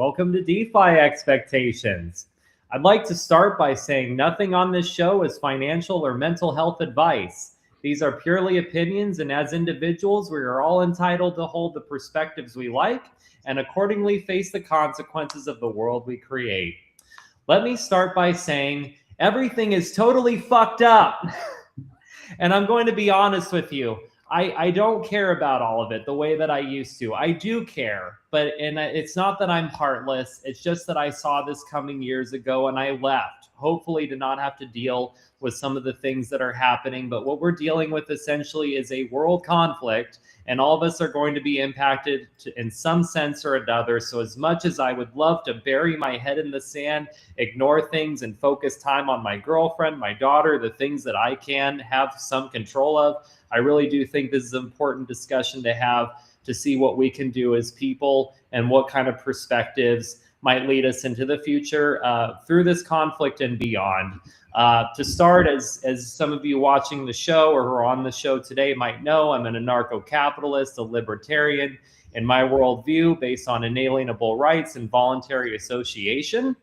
Welcome to DeFi Expectations. I'd like to start by saying nothing on this show is financial or mental health advice. These are purely opinions, and as individuals, we are all entitled to hold the perspectives we like and accordingly face the consequences of the world we create. Let me start by saying everything is totally fucked up. And I'm going to be honest with you. I don't care about all of it the way that I used to. I do care, and it's not that I'm heartless. It's just that I saw this coming years ago and I left, hopefully to not have to deal with some of the things that are happening. But what we're dealing with essentially is a world conflict, and all of us are going to be impacted in some sense or another. So as much as I would love to bury my head in the sand, ignore things, and focus time on my girlfriend, my daughter, the things that I can have some control of, I really do think this is an important discussion to have to see what we can do as people and what kind of perspectives might lead us into the future through this conflict and beyond. To start, as some of you watching the show or who are on the show today might know, I'm an anarcho-capitalist, a libertarian. In my worldview, based on inalienable rights and voluntary association,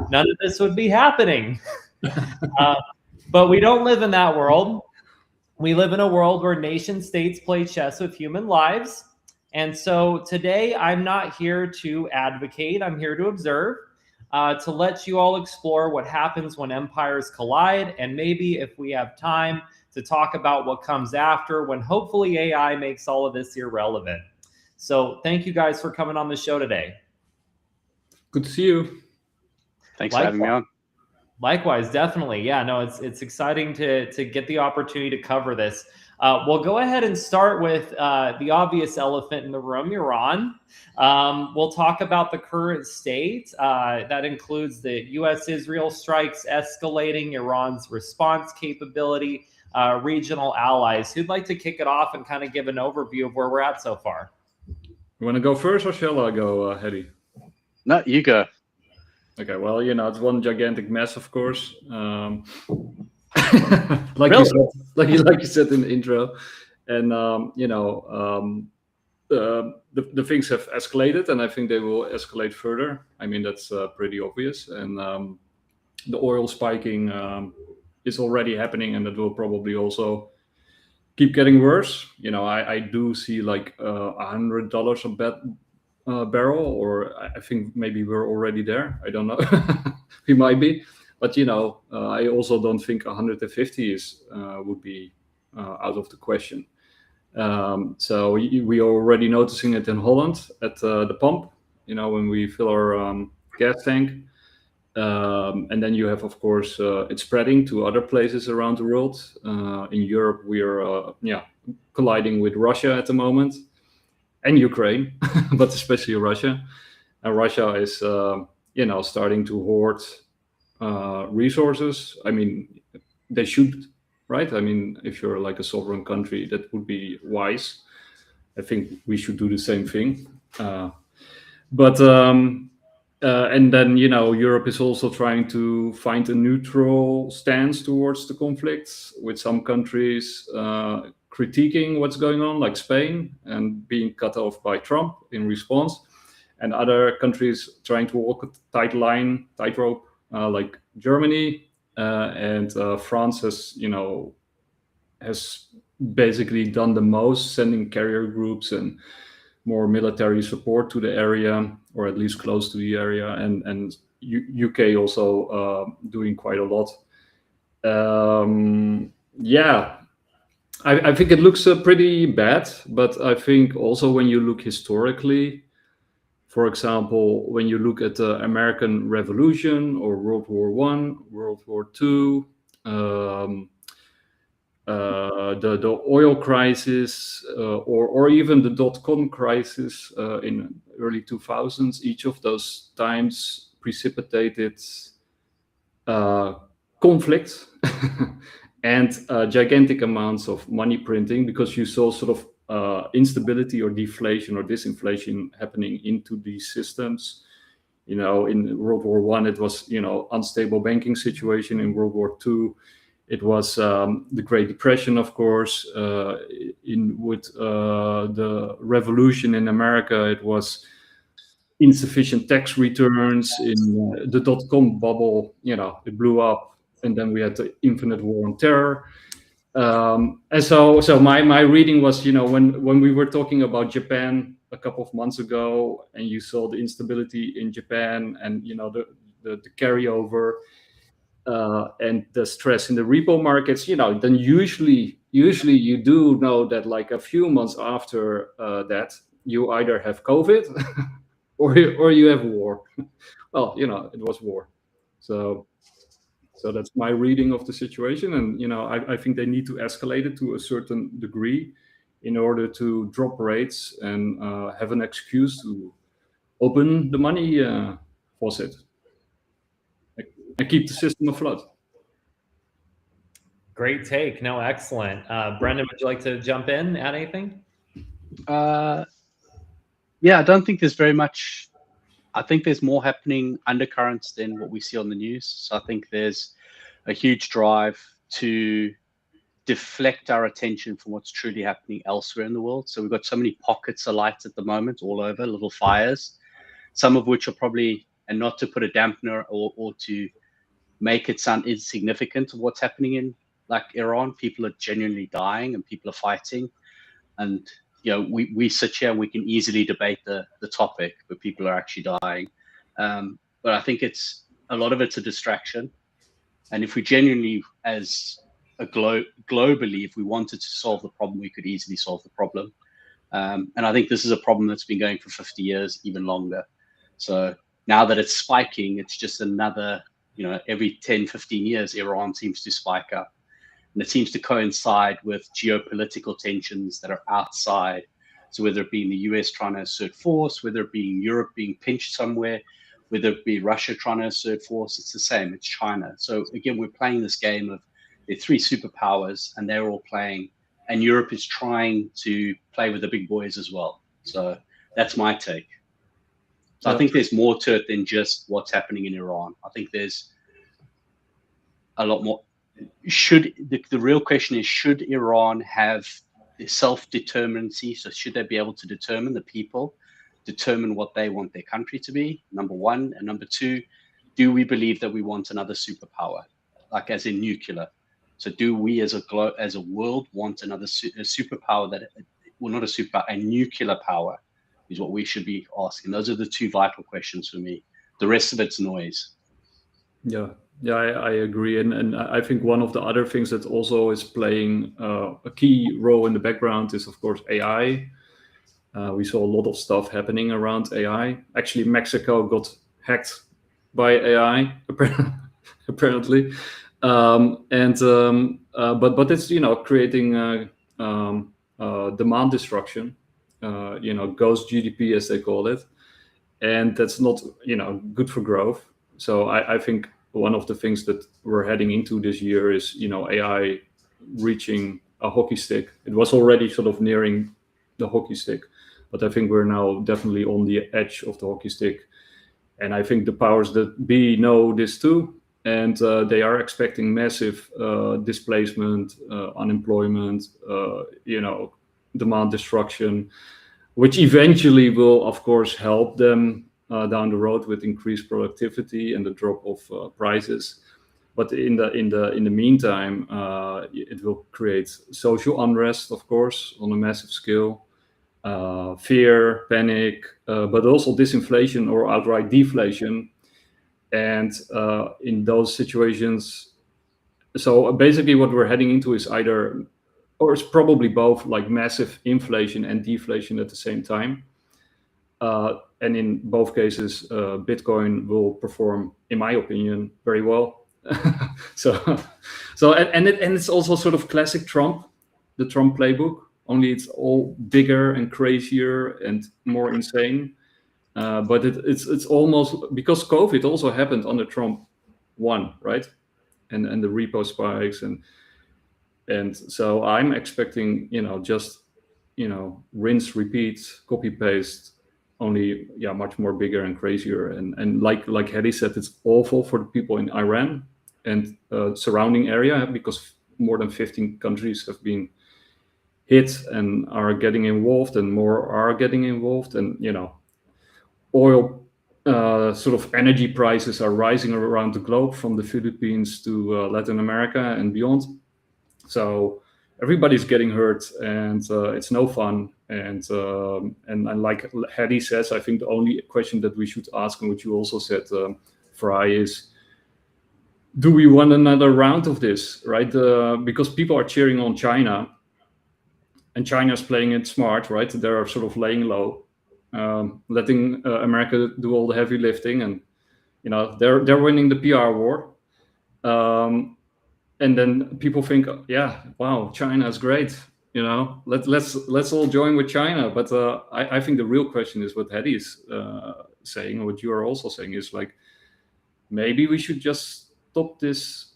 none of this would be happening. But we don't live in that world. We live in a world where nation states play chess with human lives. And so today I'm not here to advocate, I'm here to observe, to let you all explore what happens when empires collide, and maybe if we have time to talk about what comes after when hopefully AI makes all of this irrelevant. So thank you guys for coming on the show today. Good to see you. Thanks for having me on. Likewise, definitely. Yeah, no, it's exciting to get the opportunity to cover this. We'll go ahead and start with the obvious elephant in the room, Iran. We'll talk about the current state. That includes the U.S.-Israel strikes escalating, Iran's response capability, regional allies. Who'd like to kick it off and kind of give an overview of where we're at so far? You want to go first or shall I go, Haddy? No, you go. Okay, well, it's one gigantic mess, of course. Like Really? you said in the intro, and the things have escalated, and I think they will escalate further. I mean, that's pretty obvious, and the oil spiking is already happening, and that will probably also keep getting worse. I do see like $100 a barrel, or I think maybe we're already there. I don't know. We might be, but I also don't think 150 would be out of the question. So we are already noticing it in Holland at the pump, when we fill our gas tank. And then you have, of course, it's spreading to other places around the world. In Europe, we are colliding with Russia at the moment. And Ukraine, but especially Russia. And Russia is, starting to hoard resources. I mean, they should, right? I mean, if you're like a sovereign country, that would be wise. I think we should do the same thing. And then, Europe is also trying to find a neutral stance towards the conflicts, with some countries critiquing what's going on, like Spain, and being cut off by Trump in response, and other countries trying to walk a tightrope, like Germany, and France has basically done the most, sending carrier groups and more military support to the area, or at least close to the area, and UK also doing quite a lot. I think it looks pretty bad, but I think also when you look historically, for example, when you look at the American Revolution or World War I, World War II, the oil crisis, or even the dot-com crisis in early 2000s, each of those times precipitated conflict and gigantic amounts of money printing, because you saw sort of instability or deflation or disinflation happening into these systems. In World War I, it was unstable banking situation. In World War II, it was the Great Depression, of course. With the revolution in America, it was insufficient tax returns in the dot-com bubble. It blew up, and then we had the infinite war on terror. And so my reading was, when we were talking about Japan a couple of months ago, and you saw the instability in Japan, and the carryover and the stress in the repo markets, then usually you do know that like a few months after that, you either have COVID or you have war. Well, it was war. So that's my reading of the situation. And, I think they need to escalate it to a certain degree in order to drop rates and have an excuse to open the money faucet and keep the system afloat. Great take. No, excellent. Brendan, would you like to jump in, add anything? Yeah, I don't think there's very much. I think there's more happening undercurrents than what we see on the news. So I think there's a huge drive to deflect our attention from what's truly happening elsewhere in the world. So we've got so many pockets of light at the moment all over, little fires, some of which are probably, and not to put a dampener or to make it sound insignificant of what's happening in like Iran. People are genuinely dying and people are fighting. And we sit here and we can easily debate the topic, but people are actually dying. But I think a lot of it's a distraction. And if we genuinely, as a globally, if we wanted to solve the problem, we could easily solve the problem. And I think this is a problem that's been going for 50 years, even longer. So now that it's spiking, it's just another, every 10, 15 years, Iran seems to spike up. And it seems to coincide with geopolitical tensions that are outside. So whether it be in the US trying to assert force, whether it be in Europe being pinched somewhere, whether it be Russia trying to assert force, it's the same. It's China. So again, we're playing this game of the three superpowers, and they're all playing. And Europe is trying to play with the big boys as well. So that's my take. So I think there's more to it than just what's happening in Iran. I think there's a lot more. The real question is, should Iran have self-determinacy? So should they be able to determine, the people determine what they want their country to be, number one? And number two, do we believe that we want another superpower, like as in nuclear? So do we as a world want another superpower that, well, not a superpower, a nuclear power is what we should be asking. Those are the two vital questions for me. The rest of it's noise. Yeah, I agree. And I think one of the other things that also is playing a key role in the background is, of course, AI. We saw a lot of stuff happening around AI. Actually, Mexico got hacked by AI, apparently. But it's creating demand destruction, ghost GDP as they call it, and that's not good for growth. So I think one of the things that we're heading into this year is AI reaching a hockey stick. It was already sort of nearing the hockey stick, but I think we're now definitely on the edge of the hockey stick. And I think the powers that be know this too. And they are expecting massive displacement, unemployment, demand destruction, which eventually will, of course, help them down the road with increased productivity and the drop of prices. But in the meantime, it will create social unrest, of course, on a massive scale, fear, panic, but also disinflation or outright deflation. And in those situations, so basically what we're heading into is either, or it's probably both, like massive inflation and deflation at the same time. And in both cases, Bitcoin will perform, in my opinion, very well. And it's also sort of classic Trump, the Trump playbook, only it's all bigger and crazier and more insane. But it's almost, because COVID also happened under Trump 1, right? And the repo spikes and so I'm expecting just rinse, repeat, copy paste, only much more bigger and crazier. And like Haddy said, it's awful for the people in Iran and surrounding area, because more than 15 countries have been hit and are getting involved, and more are getting involved, and oil sort of energy prices are rising around the globe, from the Philippines to Latin America and beyond. So everybody's getting hurt, and it's no fun. And like Haddy says, I think the only question that we should ask, and which you also said, Fry, is, do we want another round of this, right? Because people are cheering on China, and China's playing it smart, right? They're sort of laying low, letting America do all the heavy lifting, and they're winning the PR war. And then people think, yeah, wow, China is great. Let's all join with China. But I think the real question is what Haddy is saying, what you are also saying, is like, maybe we should just stop this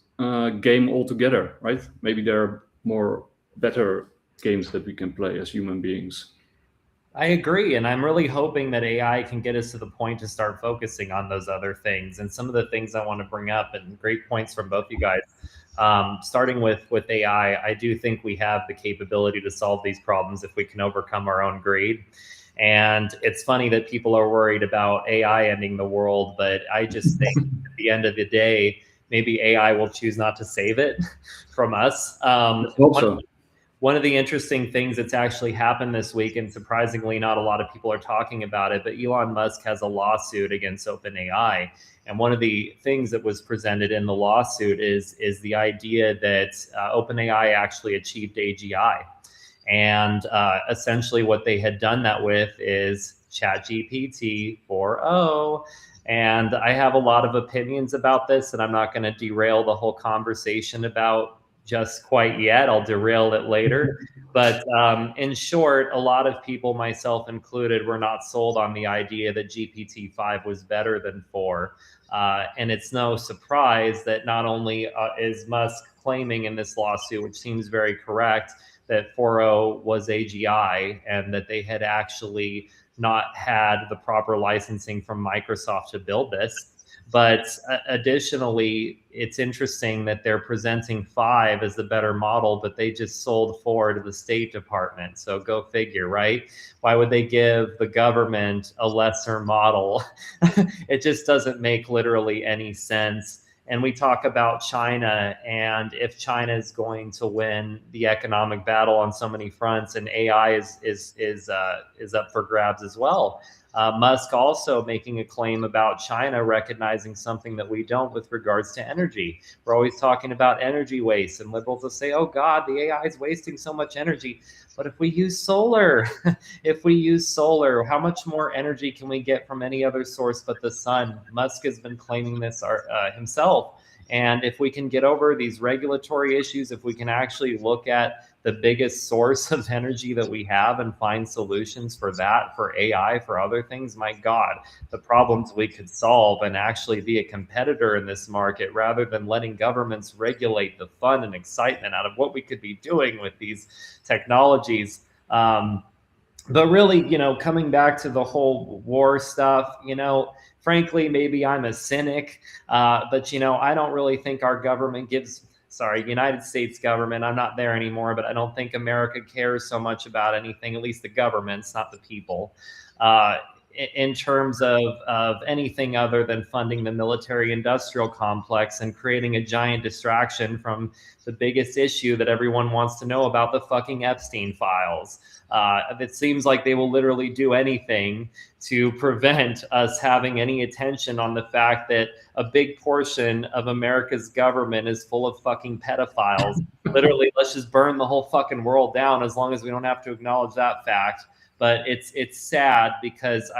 game altogether, right? Maybe there are more better games that we can play as human beings. I agree. And I'm really hoping that AI can get us to the point to start focusing on those other things. And some of the things I want to bring up, and great points from both you guys, starting with AI, I do think we have the capability to solve these problems if we can overcome our own greed. And it's funny that people are worried about AI ending the world, but I just think at the end of the day, maybe AI will choose not to save it from us. One of the interesting things that's actually happened this week, and surprisingly not a lot of people are talking about it, but Elon Musk has a lawsuit against OpenAI. And one of the things that was presented in the lawsuit is the idea that OpenAI actually achieved AGI. And essentially what they had done that with is ChatGPT 4.0. And I have a lot of opinions about this, and I'm not going to derail the whole conversation about just quite yet. I'll derail it later. But in short, a lot of people, myself included, were not sold on the idea that GPT-5 was better than 4. And it's no surprise that not only is Musk claiming in this lawsuit, which seems very correct, that 4.0 was AGI, and that they had actually not had the proper licensing from Microsoft to build this. But additionally, it's interesting that they're presenting 5 as the better model, but they just sold 4 to the State Department. So go figure, right? Why would they give the government a lesser model? It just doesn't make literally any sense. And we talk about China, and if China is going to win the economic battle on so many fronts, and AI is up for grabs as well. Musk also making a claim about China recognizing something that we don't with regards to energy. We're always talking about energy waste, and liberals will say, oh God, the AI is wasting so much energy. But if we use solar, how much more energy can we get from any other source but the sun? Musk has been claiming this himself. And if we can get over these regulatory issues, if we can actually look at the biggest source of energy that we have and find solutions for that, for AI, for other things, my God, the problems we could solve and actually be a competitor in this market rather than letting governments regulate the fun and excitement out of what we could be doing with these technologies. But really, coming back to the whole war stuff, frankly, maybe I'm a cynic, but, I don't really think our government United States government, I'm not there anymore, but I don't think America cares so much about anything, at least the governments, not the people, in terms of anything other than funding the military industrial complex and creating a giant distraction from the biggest issue that everyone wants to know about, the fucking Epstein files. It seems like they will literally do anything to prevent us having any attention on the fact that a big portion of America's government is full of fucking pedophiles. Literally, let's just burn the whole fucking world down as long as we don't have to acknowledge that fact. But it's sad because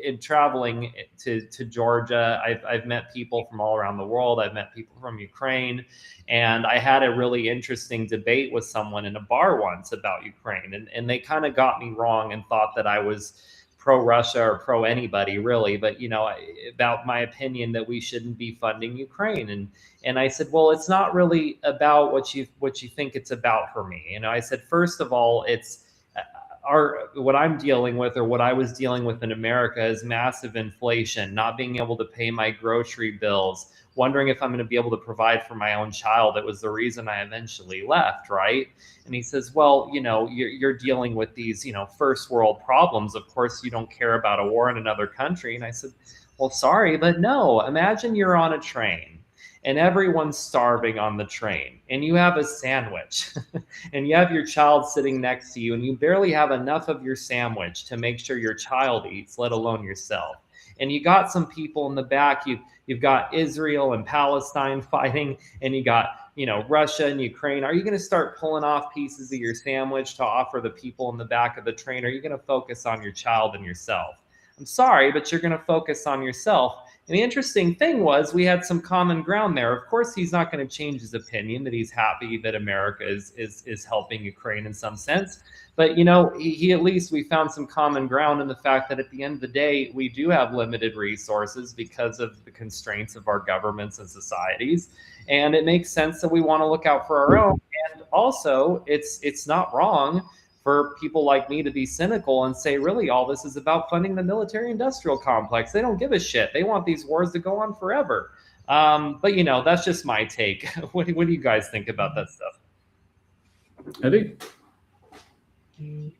in traveling to Georgia, I've met people from all around the world. I've met people from Ukraine, and I had a really interesting debate with someone in a bar once about Ukraine, and they kind of got me wrong and thought that I was pro-Russia or pro-anybody really, but about my opinion that we shouldn't be funding Ukraine, and I said, well, it's not really about what you think it's about for me. I said, first of all, what I'm dealing with, or what I was dealing with in America, is massive inflation, not being able to pay my grocery bills, wondering if I'm going to be able to provide for my own child. It was the reason I eventually left, right? And he says, well, you're dealing with these, first world problems. Of course, you don't care about a war in another country. And I said, well, sorry, but no. Imagine you're on a train and everyone's starving on the train, and you have a sandwich and you have your child sitting next to you, and you barely have enough of your sandwich to make sure your child eats, let alone yourself. And you got some people in the back, you've got Israel and Palestine fighting, and you got, Russia and Ukraine. Are you going to start pulling off pieces of your sandwich to offer the people in the back of the train? Or are you going to focus on your child and yourself? I'm sorry, but you're going to focus on yourself. And the interesting thing was, we had some common ground there. Of course, he's not going to change his opinion that he's happy that America is helping Ukraine in some sense. But, he at least, we found some common ground in the fact that at the end of the day, we do have limited resources because of the constraints of our governments and societies. And it makes sense that we want to look out for our own. And also, it's not wrong for people like me to be cynical and say, really, all this is about funding the military-industrial complex. They don't give a shit. They want these wars to go on forever. But, that's just my take. What do you guys think about that stuff? Haddy?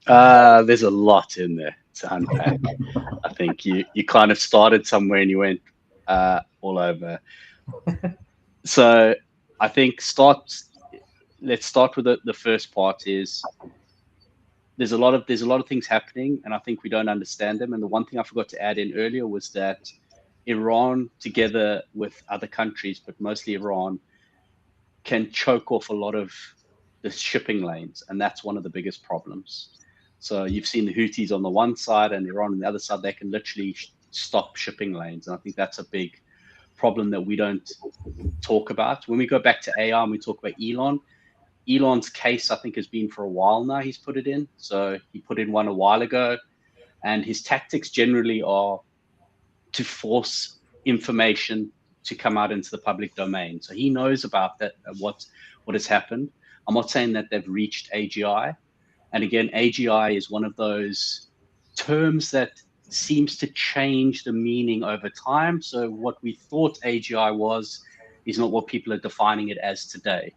There's a lot in there to unpack. I think you kind of started somewhere and you went all over. So I think let's start with the first part. Is there's a lot of things happening, and I think we don't understand them. And the one thing I forgot to add in earlier was that Iran, together with other countries, but mostly Iran, can choke off a lot of the shipping lanes, and that's one of the biggest problems. So you've seen the Houthis on the one side and Iran on the other side. They can literally stop shipping lanes, and I think that's a big problem that we don't talk about. When we go back to AI and we talk about Elon's case, I think, has been for a while now. He's put it in. So he put in one a while ago, and his tactics generally are to force information to come out into the public domain. So he knows about that, what has happened. I'm not saying that they've reached AGI. And again, AGI is one of those terms that seems to change the meaning over time. So what we thought AGI was is not what people are defining it as today.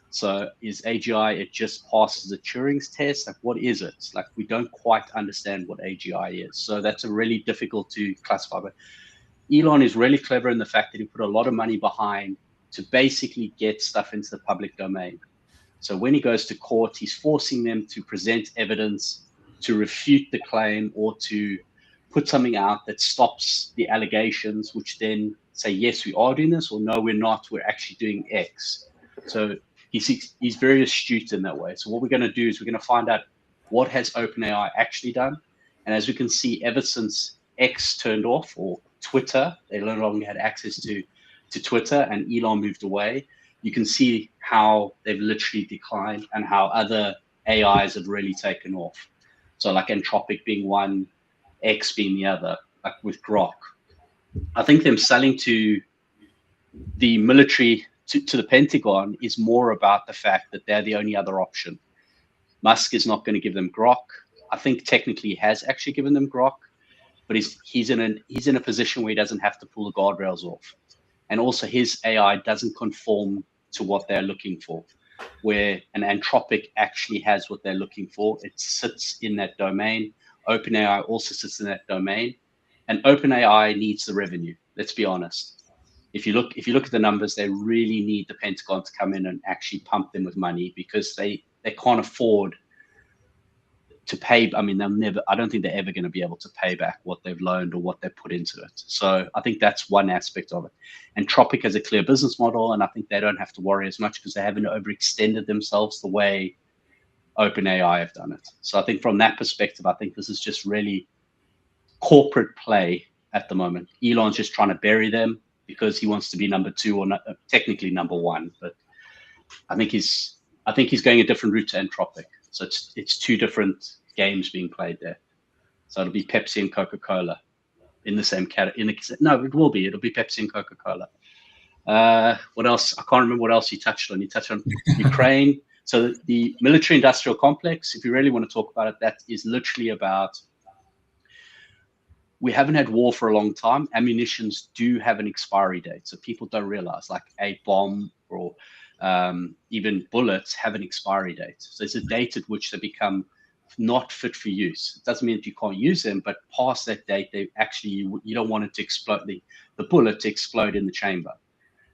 So is AGI, it just passes the Turing's test? Like, what is it? Like, we don't quite understand what AGI is. So that's a really difficult to classify. But Elon is really clever in the fact that he put a lot of money behind to basically get stuff into the public domain. So when he goes to court, he's forcing them to present evidence to refute the claim or to put something out that stops the allegations, which then say, yes, we are doing this, or no, we're not, we're actually doing X. So he's very astute in that way. So what we're going to do is we're going to find out what has OpenAI actually done. And as we can see, ever since X turned off, or Twitter, they no longer had access to Twitter, and Elon moved away, you can see how they've literally declined and how other AIs have really taken off. So like Anthropic being one, X being the other, like with Grok. I think them selling to the military, to the Pentagon, is more about the fact that they're the only other option. Musk is not going to give them Grok. I think technically he has actually given them Grok, but he's in a position where he doesn't have to pull the guardrails off. And also his AI doesn't conform to what they're looking for, where an Anthropic actually has what they're looking for. It sits in that domain. OpenAI also sits in that domain, and OpenAI needs the revenue. Let's be honest. If you look at the numbers, they really need the Pentagon to come in and actually pump them with money, because they can't afford to pay. I mean, I don't think they're ever going to be able to pay back what they've loaned or what they've put into it. So I think that's one aspect of it. Anthropic has a clear business model, and I think they don't have to worry as much because they haven't overextended themselves the way OpenAI have done it. So I think from that perspective, I think this is just really corporate play at the moment. Elon's just trying to bury them because he wants to be number two, or technically number one. But I think he's going a different route to Anthropic. So it's two different games being played there. So it'll be Pepsi and Coca-Cola in the same category. No, it will be. It'll be Pepsi and Coca-Cola. What else? I can't remember what else he touched on. He touched on Ukraine. So the military-industrial complex, if you really want to talk about it, that is literally about, we haven't had war for a long time. Ammunitions do have an expiry date. So people don't realize, like a bomb or even bullets have an expiry date. So it's a date at which they become not fit for use. It doesn't mean that you can't use them, but past that date, they actually, you don't want it to explode, the bullet to explode in the chamber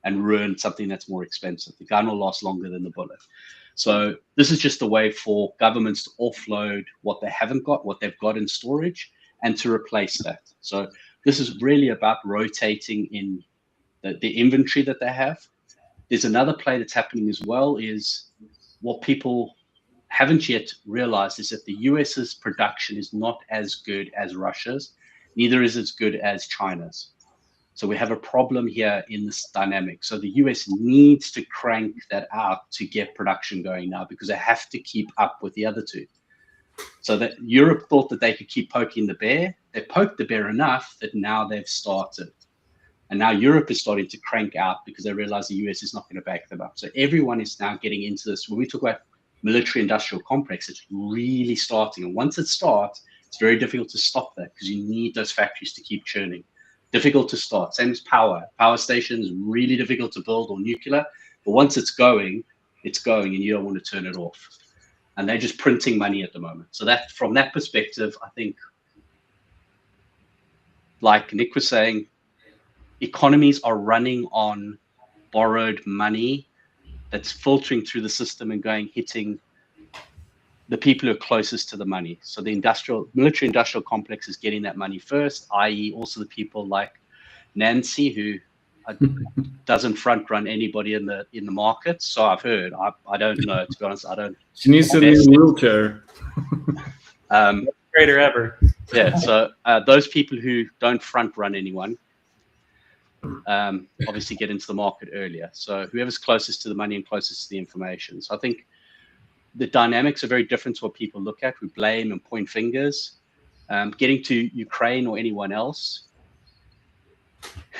and ruin something that's more expensive. The gun will last longer than the bullet. So this is just a way for governments to offload what they haven't got, what they've got in storage, and to replace that. So this is really about rotating in the inventory that they have. There's another play that's happening as well, is what people haven't yet realized is that the US's production is not as good as Russia's, neither is as good as China's. So we have a problem here in this dynamic. So the US needs to crank that out to get production going now, because they have to keep up with the other two. So that Europe thought that they could keep poking the bear. They poked the bear enough that now they've started. And now Europe is starting to crank out because they realize the US is not going to back them up. So everyone is now getting into this. When we talk about military industrial complex, it's really starting. And once it starts, it's very difficult to stop that, because you need those factories to keep churning. Difficult to start. Same as power. Power stations, really difficult to build, or nuclear. But once it's going, and you don't want to turn it off. And they're just printing money at the moment. So that, from that perspective, I think, like Nick was saying, economies are running on borrowed money that's filtering through the system and hitting the people who are closest to the money. So the military industrial complex is getting that money first, i.e. also the people like Nancy, who doesn't front run anybody in the market. So I've heard, I don't know, to be honest, I don't. She needs a new wheelchair. Greater ever. Yeah, so those people who don't front run anyone obviously get into the market earlier. So whoever's closest to the money and closest to the information. So I think the dynamics are very different to what people look at. We blame and point fingers. Getting to Ukraine or anyone else,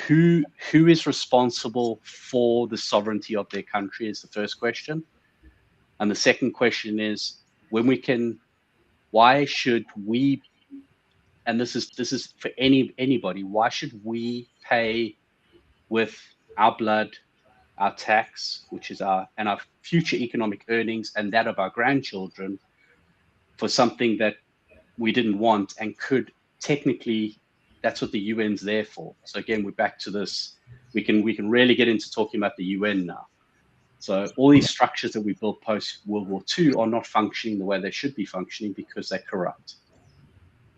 who is responsible for the sovereignty of their country is the first question. And the second question is, why should we, and this is for anybody, why should we pay with our blood, our tax, which is our future economic earnings and that of our grandchildren, for something that we didn't want and could technically, that's what the UN's there for. So again, we're back to this. We can really get into talking about the UN now. So all these structures that we built post World War II are not functioning the way they should be functioning because they're corrupt.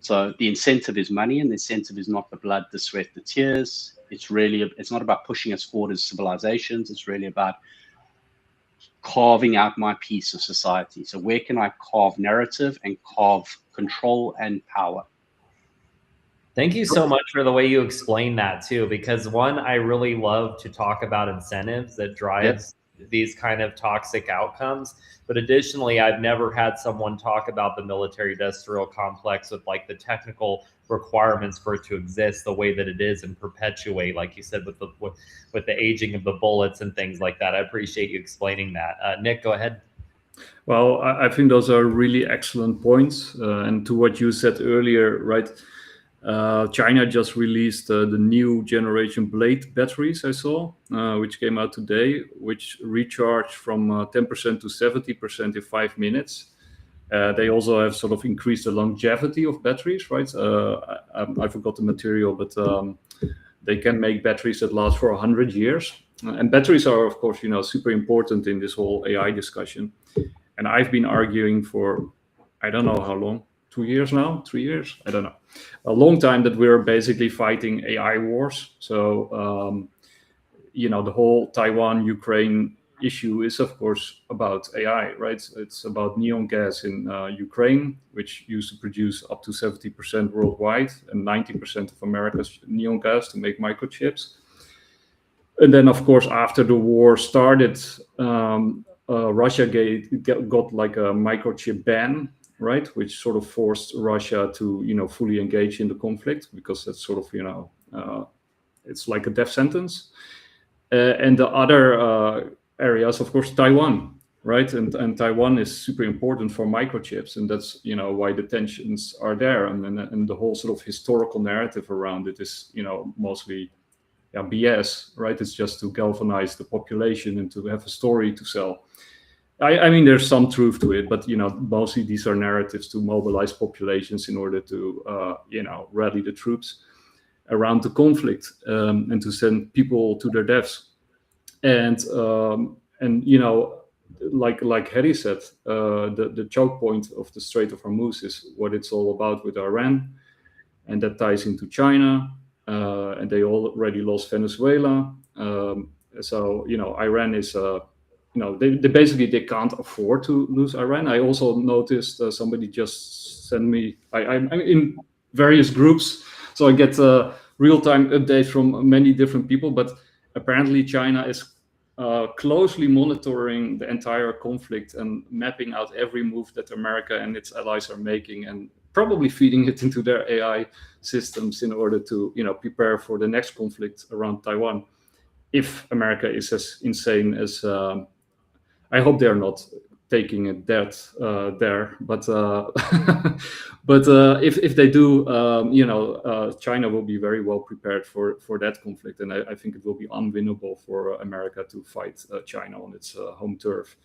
So the incentive is money, and the incentive is not the blood, the sweat, the tears. It's not about pushing us forward as civilizations. It's really about carving out my piece of society. So where can I carve narrative and carve control and power? Thank you so much for the way you explain that too, because one, I really love to talk about incentives that drives these kind of toxic outcomes. But additionally, I've never had someone talk about the military industrial complex with like the technical requirements for it to exist the way that it is and perpetuate, like you said, with the aging of the bullets and things like that. I appreciate you explaining that. Nick, go ahead. Well, I think those are really excellent points. And to what you said earlier, right? China just released the new generation blade batteries I saw, which came out today, which recharge from 10% to 70% in 5 minutes. They also have sort of increased the longevity of batteries, right? I forgot the material, but they can make batteries that last for 100 years. And batteries are, of course, super important in this whole AI discussion. And I've been arguing for, I don't know how long, 2 years now, 3 years, I don't know, a long time, that we're basically fighting AI wars. So, the whole Taiwan-Ukraine issue is, of course, about AI, right? It's about neon gas in Ukraine, which used to produce up to 70% worldwide and 90% of America's neon gas to make microchips. And then, of course, after the war started, Russia got like a microchip ban, right, which sort of forced Russia to, fully engage in the conflict, because that's sort of, it's like a death sentence. And the other areas, of course, Taiwan. right? And Taiwan is super important for microchips, and that's why the tensions are there, and the whole sort of historical narrative around it is mostly BS, right? It's just to galvanize the population and to have a story to sell. I mean, there's some truth to it, but mostly these are narratives to mobilize populations in order to rally the troops around the conflict, and to send people to their deaths. And like Haddy said, the choke point of the Strait of Hormuz is what it's all about with Iran, and that ties into China, and they already lost Venezuela. So Iran is they can't afford to lose Iran. I also noticed somebody just sent me. I'm in various groups, so I get real-time updates from many different people. But apparently, China is closely monitoring the entire conflict and mapping out every move that America and its allies are making, and probably feeding it into their AI systems in order to prepare for the next conflict around Taiwan. If America is as insane as I hope they're not taking it there, but if they do, China will be very well prepared for that conflict, and I think it will be unwinnable for America to fight China on its home turf.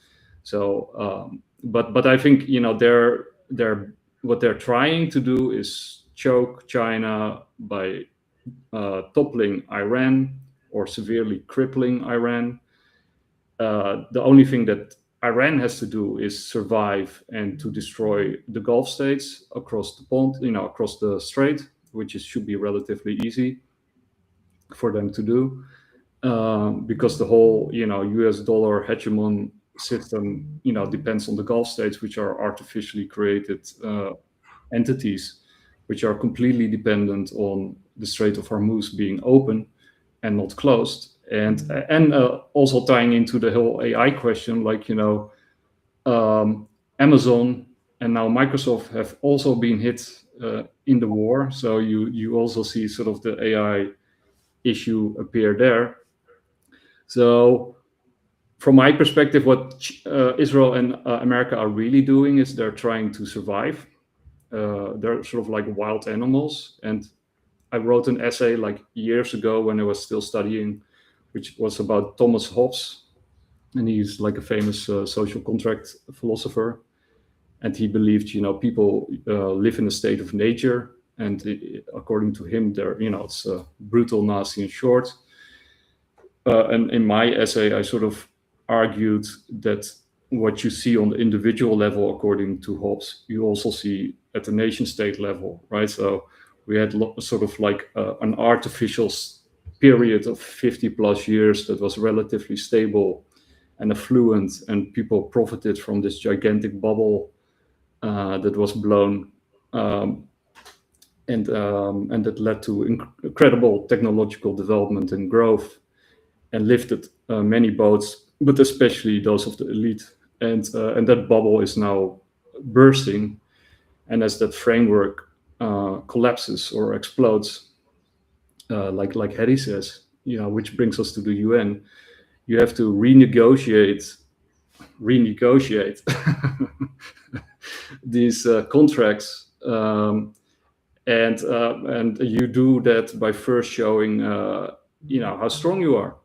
So, but I think they're what they're trying to do is choke China by toppling Iran or severely crippling Iran. The only thing that Iran has to do is survive and to destroy the Gulf states across the pond, across the strait, which should be relatively easy for them to do, because the whole, US dollar hegemon system, depends on the Gulf states, which are artificially created entities, which are completely dependent on the Strait of Hormuz being open and not closed. And also tying into the whole AI question, like Amazon and now Microsoft have also been hit in the war. So you also see sort of the AI issue appear there. So from my perspective, what Israel and America are really doing is they're trying to survive. They're sort of like wild animals. And I wrote an essay like years ago when I was still studying, which was about Thomas Hobbes, and he's like a famous social contract philosopher. And he believed, people live in a state of nature, and according to him, they're, it's brutal, nasty, and short. And in my essay, I sort of argued that what you see on the individual level, according to Hobbes, you also see at the nation-state level, right? So we had sort of like an artificial period of 50 plus years that was relatively stable and affluent, and people profited from this gigantic bubble that was blown, and that led to incredible technological development and growth, and lifted many boats, but especially those of the elite. And that bubble is now bursting, and as that framework collapses or explodes, like Haddy says, which brings us to the UN, you have to renegotiate these contracts, and you do that by first showing how strong you are,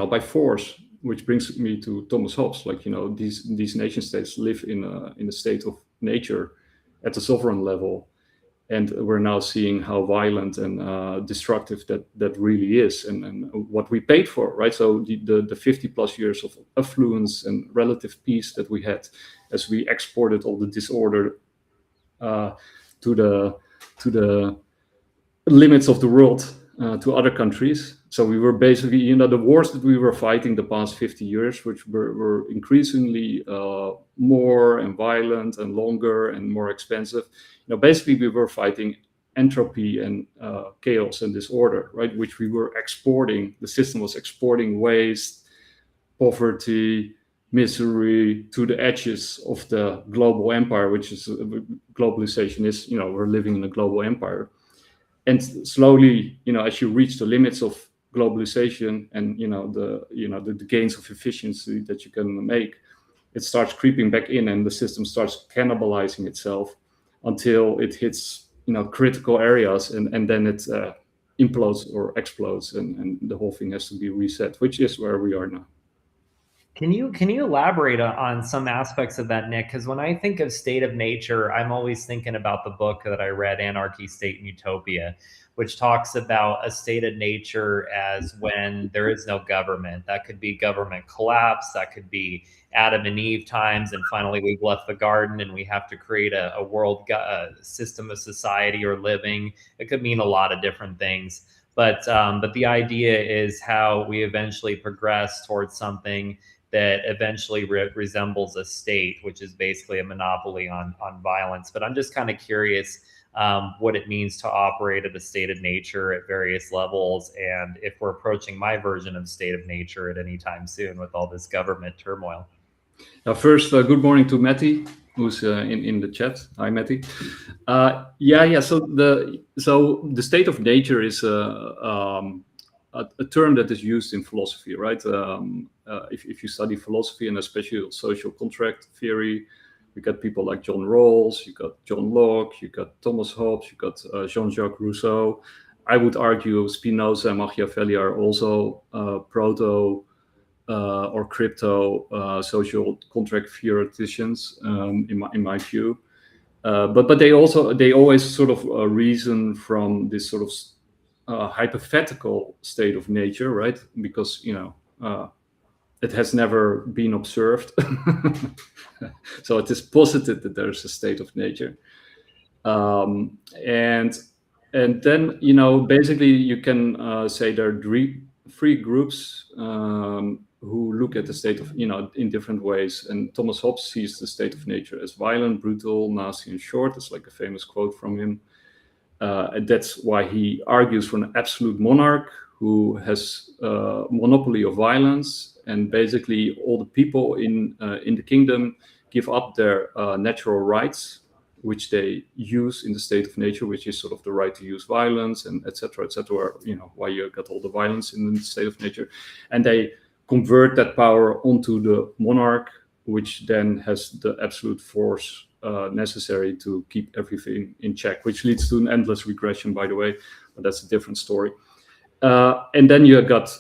by force. Which brings me to Thomas Hobbes, like these nation states live in a state of nature at the sovereign level. And we're now seeing how violent and destructive that really is, and what we paid for, right? So the 50 plus years of affluence and relative peace that we had as we exported all the disorder to the limits of the world, to other countries. So we were basically, the wars that we were fighting the past 50 years, which were increasingly more and violent and longer and more expensive. Basically we were fighting entropy and chaos and disorder, right? Which we were exporting. The system was exporting waste, poverty, misery to the edges of the global empire, which is globalization is, we're living in a global empire. And slowly, as you reach the limits of globalization and the gains of efficiency that you can make, it starts creeping back in, and the system starts cannibalizing itself until it hits critical areas, and then it implodes or explodes, and the whole thing has to be reset, which is where we are now. Can you elaborate on some aspects of that, Nick? Because when I think of state of nature, I'm always thinking about the book that I read, Anarchy, State, and Utopia, which talks about a state of nature as when there is no government. That could be government collapse, that could be Adam and Eve times, and finally we've left the garden and we have to create a world system of society or living. It could mean a lot of different things. But the idea is how we eventually progress towards something that eventually resembles a state, which is basically a monopoly on violence. But I'm just kind of curious what it means to operate at a state of nature at various levels, and if we're approaching my version of state of nature at any time soon with all this government turmoil. Now, first, good morning to Matty, who's in the chat. Hi, Matty. Yeah. So the state of nature is a term that is used in philosophy, right? If you study philosophy, and especially social contract theory, you got people like John Rawls, you got John Locke, you got Thomas Hobbes, you got Jean-Jacques Rousseau. I would argue Spinoza and Machiavelli are also proto or crypto social contract theoreticians, in my view. But they always sort of reason from this sort of hypothetical state of nature, right? Because it has never been observed, so it is posited that there's a state of nature, and then basically you can say there are three groups who look at the state of in different ways. And Thomas Hobbes sees the state of nature as violent, brutal, nasty, and short. It's like a famous quote from him. And that's why he argues for an absolute monarch who has monopoly of violence, and basically all the people in the kingdom give up their natural rights, which they use in the state of nature, which is sort of the right to use violence and etc. Why you got all the violence in the state of nature, and they convert that power onto the monarch, which then has the absolute force necessary to keep everything in check, which leads to an endless regression, by the way, but that's a different story. And then you got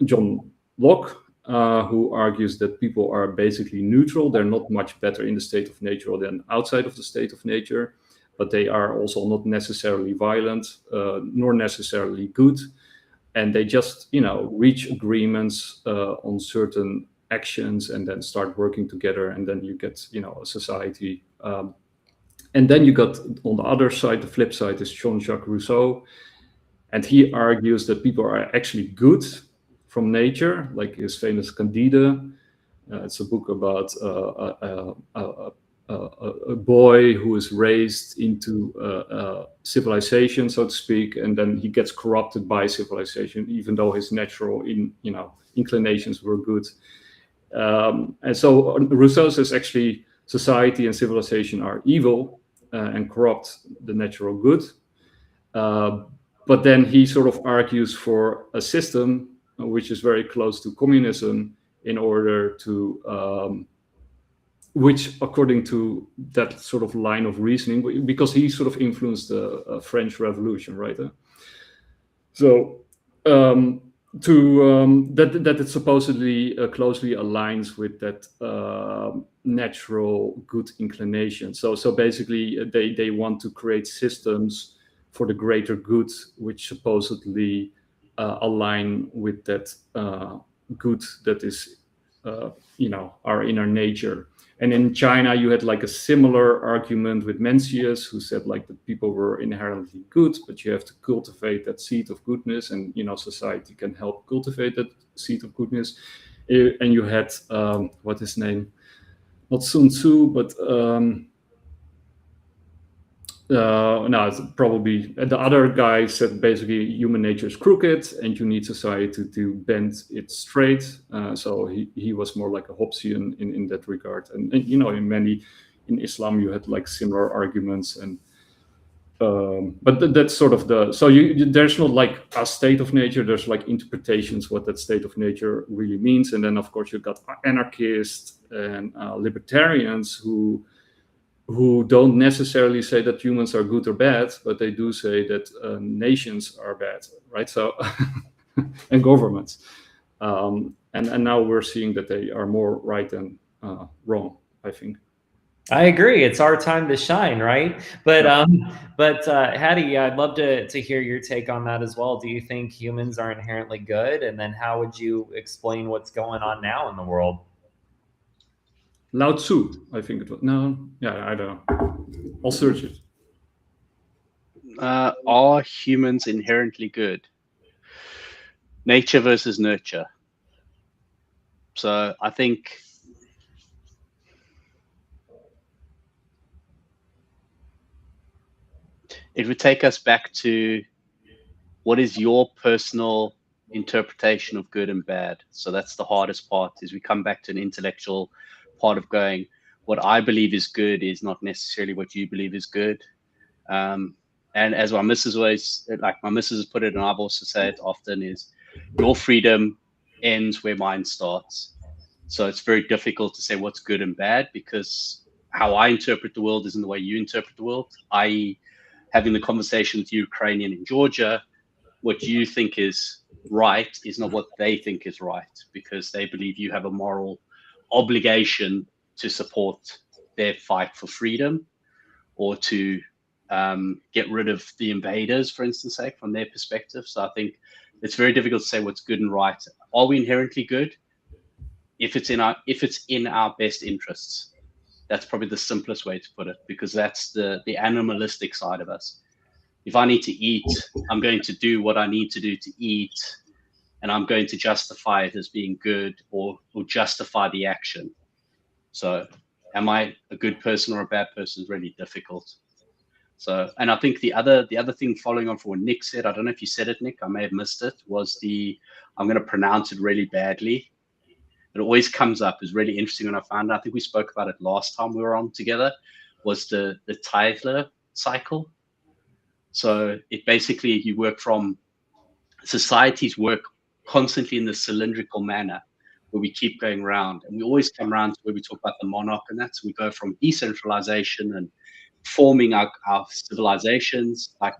John Locke, who argues that people are basically neutral. They're not much better in the state of nature than outside of the state of nature, but they are also not necessarily violent, nor necessarily good. And they just, reach agreements on certain actions and then start working together. And then you get, a society. And then you got on the other side, the flip side is Jean-Jacques Rousseau. And he argues that people are actually good from nature, like his famous Candide. It's a book about a boy who is raised into civilization, so to speak, and then he gets corrupted by civilization, even though his natural inclinations were good. And so Rousseau says actually society and civilization are evil and corrupt the natural good. But then he sort of argues for a system which is very close to communism in order to, which according to that sort of line of reasoning, because he sort of influenced the French Revolution, right? So that it supposedly closely aligns with that natural good inclination. So basically they want to create systems for the greater good, which supposedly align with that good that is, our inner nature. And in China, you had like a similar argument with Mencius, who said like that people were inherently good, but you have to cultivate that seed of goodness, and society can help cultivate that seed of goodness. And you had what his name, not Sun Tzu, but no, it's probably the other guy said basically human nature is crooked and you need society to bend it straight. So he was more like a Hobbesian in that regard. And in Islam you had like similar arguments. And But that's sort of there's not like a state of nature. There's like interpretations what that state of nature really means, and then of course you've got anarchists and libertarians who don't necessarily say that humans are good or bad, but they do say that nations are bad, right? So and governments, and now we're seeing that they are more right than wrong, I think. I agree. It's our time to shine, right? But Haddy, I'd love to hear your take on that as well. Do you think humans are inherently good? And then how would you explain what's going on now in the world? Lao Tzu, I think it was. No, yeah, I don't know. I'll search it. Are humans inherently good? Nature versus nurture. So I think it would take us back to what is your personal interpretation of good and bad. So that's the hardest part, is we come back to an intellectual part of going, what I believe is good is not necessarily what you believe is good. And as my missus always, like my missus has put it, and I've also said it often, is your freedom ends where mine starts. So it's very difficult to say what's good and bad, because how I interpret the world isn't the way you interpret the world. I.e., having the conversation with Ukrainian in Georgia, what you think is right is not what they think is right, because they believe you have a moral obligation to support their fight for freedom, or to get rid of the invaders, for instance, sake, from their perspective. So I think it's very difficult to say what's good and right. Are we inherently good? If it's in our best interests. That's probably the simplest way to put it, because that's the animalistic side of us. If I need to eat, I'm going to do what I need to do to eat, and I'm going to justify it as being good, or justify the action. So am I a good person or a bad person is really difficult. So, and I think the other thing, following on from what Nick said, I don't know if you said it, Nick, I may have missed it, was I'm going to pronounce it really badly. It always comes up, is really interesting when I found out. I think we spoke about it last time we were on together, was the Tyler cycle. So it basically, you work from, societies work constantly in the cylindrical manner, where we keep going around, and we always come around to where we talk about the monarch, and that's, we go from decentralization and forming our civilizations, like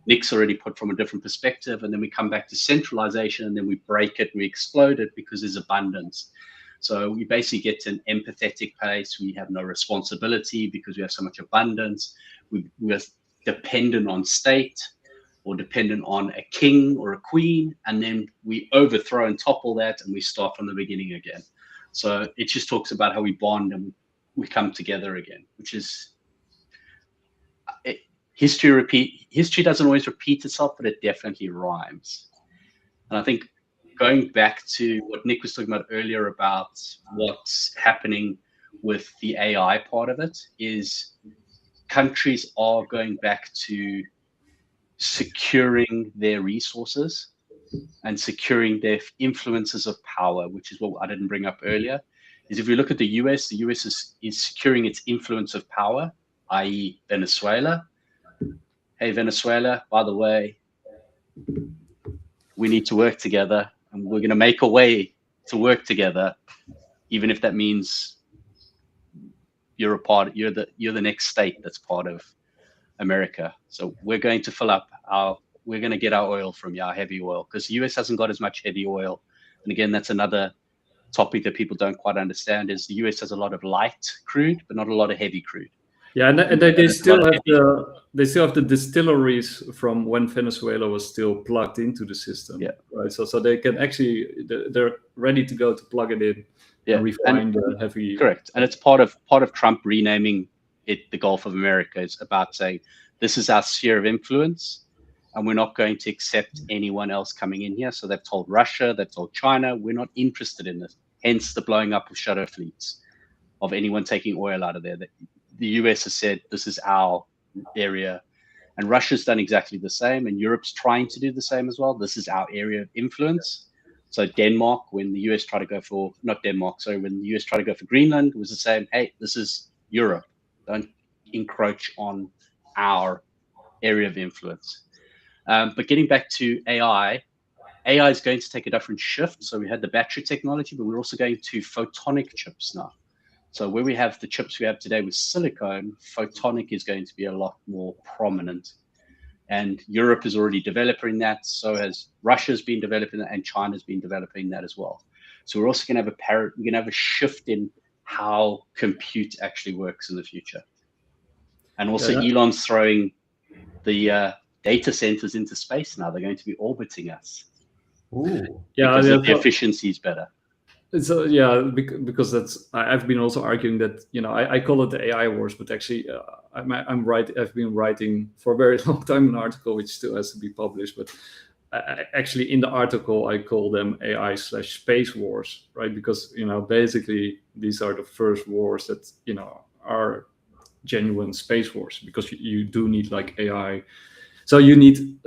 Nick's already put from a different perspective, and then we come back to centralization, and then we break it, we explode it, because there's abundance. So we basically get to an empathetic place. We have no responsibility because we have so much abundance. We're dependent on state, or dependent on a king or a queen, and then we overthrow and topple that, and we start from the beginning again. So it just talks about how we bond and we come together again, which is, history doesn't always repeat itself, but it definitely rhymes. And I think going back to what Nick was talking about earlier about what's happening with the AI part of it, is countries are going back to securing their resources and securing their influences of power, which is what I didn't bring up earlier. Is if we look at the US is securing its influence of power, i.e. Venezuela. Hey, Venezuela, by the way, we need to work together, and we're going to make a way to work together, even if that means you're the next state that's part of America. So we're going to we're going to get our oil from you, our heavy oil, because the US hasn't got as much heavy oil. And again, that's another topic that people don't quite understand, is the US has a lot of light crude, but not a lot of heavy crude. Yeah, and they still have the distilleries from when Venezuela was still plugged into the system. Yeah. Right. So they can actually, they're ready to go to plug it in. Yeah. And refine the heavy. Correct. And it's part of Trump renaming it the Gulf of America. It's about saying, this is our sphere of influence, and we're not going to accept anyone else coming in here. So they've told Russia, they've told China, we're not interested in this. Hence the blowing up of shadow fleets, of anyone taking oil out of there. The US has said, this is our area. And Russia's done exactly the same. And Europe's trying to do the same as well. This is our area of influence. So Denmark, when the US tried to go for, not Denmark, sorry, when the US tried to go for Greenland, it was the same, hey, this is Europe. Don't encroach on our area of influence. But getting back to AI is going to take a different shift. So we had the battery technology, but we're also going to photonic chips now. So where we have the chips we have today with silicon, photonic is going to be a lot more prominent. And Europe is already developing that. So has Russia's been developing that, and China's been developing that as well. So we're also going to have a shift in how compute actually works in the future. And also Elon's throwing the data centers into space now. They're going to be orbiting us. Ooh. Because the efficiency is better. So because I've been also arguing that, I call it the AI wars, but actually I've been writing for a very long time an article which still has to be published, but actually in the article I call them AI/space wars, right? Because basically these are the first wars that are genuine space wars, because you do need like AI. So you need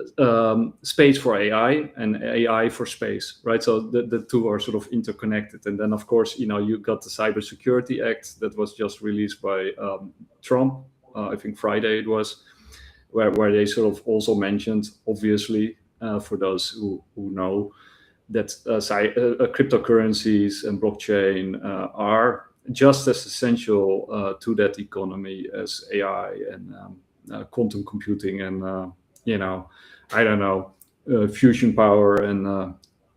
space for AI and AI for space, right? So the two are sort of interconnected. And then, of course, you got the Cybersecurity Act that was just released by Trump, I think Friday it was, where they sort of also mentioned, obviously, for those who know, that cryptocurrencies and blockchain are just as essential to that economy as AI and quantum computing and I don't know, fusion power and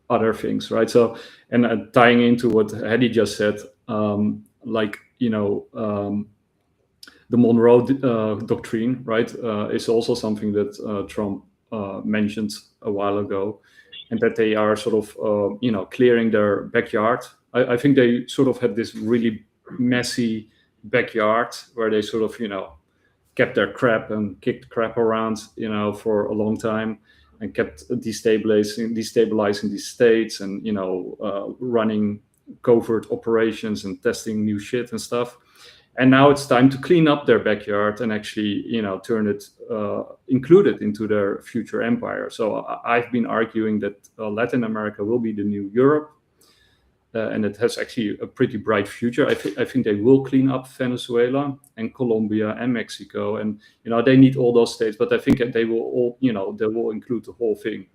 other things, right? So, and tying into what Haddy just said, the Monroe Doctrine, right, is also something that Trump mentioned a while ago, and that they are sort of, clearing their backyard. I think they sort of had this really messy backyard where they sort of, kept their crap and kicked crap around, for a long time, and kept destabilizing these states and, running covert operations and testing new shit and stuff. And now it's time to clean up their backyard and actually, turn it, include it into their future empire. So I've been arguing that Latin America will be the new Europe. And it has actually a pretty bright future. I think they will clean up Venezuela and Colombia and Mexico, and they need all those states. But I think that they will all, they will include the whole thing.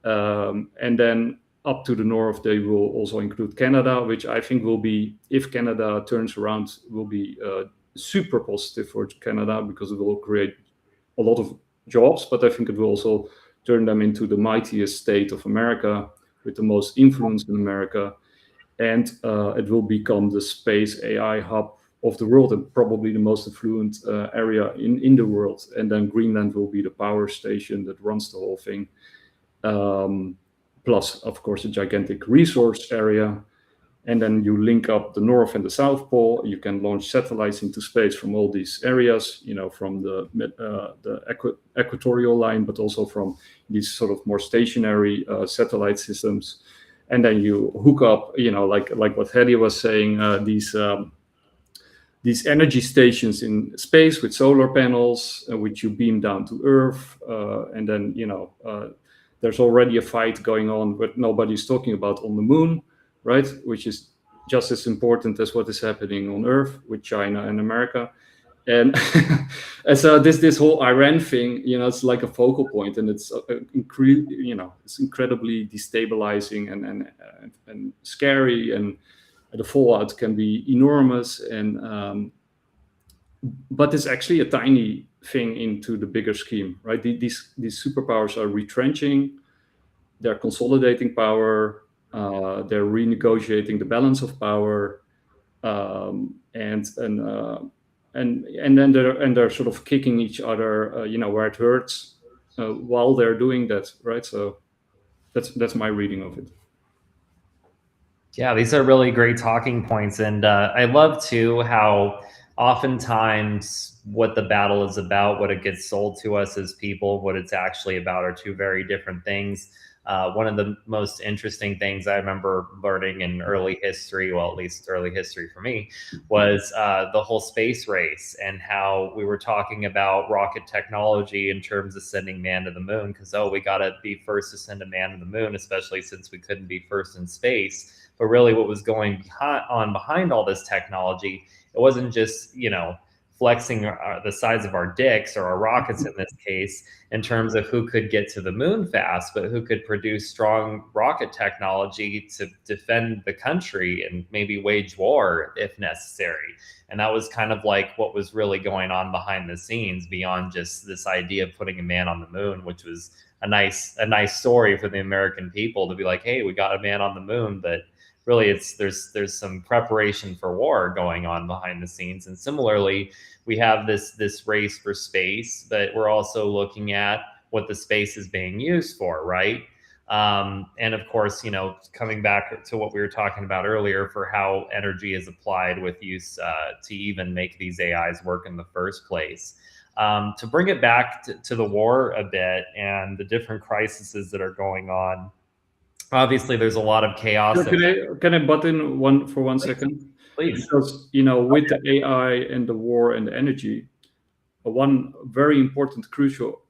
And then up to the north, they will also include Canada, which I think will be, if Canada turns around, will be super positive for Canada, because it will create a lot of jobs. But I think it will also turn them into the mightiest state of America with the most influence in America. And it will become the space AI hub of the world, and probably the most affluent area in the world. And then Greenland will be the power station that runs the whole thing. Plus, of course, a gigantic resource area. And then you link up the North and the South Pole. You can launch satellites into space from all these areas, from the equatorial line, but also from these sort of more stationary satellite systems. And then you hook up, like what Haddy was saying, these energy stations in space with solar panels, which you beam down to Earth. And then, there's already a fight going on, but nobody's talking about on the moon, right? Which is just as important as what is happening on Earth with China and America. And, and so this whole Iran thing, it's like a focal point, and it's it's incredibly destabilizing and scary, and the fallout can be enormous. And but it's actually a tiny thing into the bigger scheme, right? These superpowers are retrenching, they're consolidating power, they're renegotiating the balance of power, and then they're sort of kicking each other, where it hurts, while they're doing that, right? So that's my reading of it. Yeah, these are really great talking points, and I love too how oftentimes what the battle is about, what it gets sold to us as people, what it's actually about, are two very different things. One of the most interesting things I remember learning in early history, well, at least early history for me, was the whole space race, and how we were talking about rocket technology in terms of sending man to the moon, because, we got to be first to send a man to the moon, especially since we couldn't be first in space. But really what was going on behind all this technology, it wasn't just, flexing the size of our dicks, or our rockets in this case, in terms of who could get to the moon fast, but who could produce strong rocket technology to defend the country and maybe wage war if necessary. And that was kind of like what was really going on behind the scenes, beyond just this idea of putting a man on the moon, which was a nice story for the American people to be like, hey, we got a man on the moon, but really there's some preparation for war going on behind the scenes. And similarly, we have this race for space, but we're also looking at what the space is being used for, right? And of course, coming back to what we were talking about earlier, for how energy is applied with use to even make these AIs work in the first place. To bring it back to the war a bit and the different crises that are going on, obviously there's a lot of chaos. Can I butt in for one second? Please. Because with the AI and the war and the energy, one very important, crucial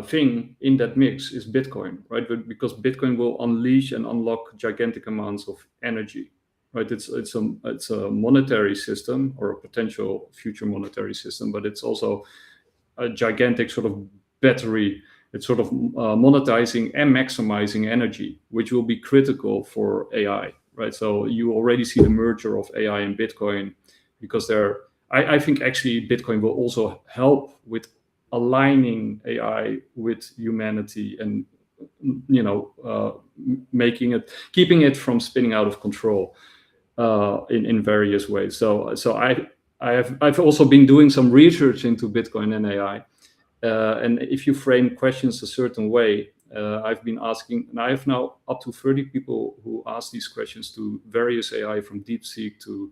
thing in that mix is Bitcoin, right? Because Bitcoin will unleash and unlock gigantic amounts of energy, right? It's a monetary system, or a potential future monetary system, but it's also a gigantic sort of battery. It's sort of monetizing and maximizing energy, which will be critical for AI, right? So you already see the merger of AI and Bitcoin, because I think actually Bitcoin will also help with aligning AI with humanity, and keeping it from spinning out of control in various ways. So I've also been doing some research into Bitcoin and AI. And if you frame questions a certain way, I've been asking, and I have now up to 30 people who ask these questions to various AI, from DeepSeek to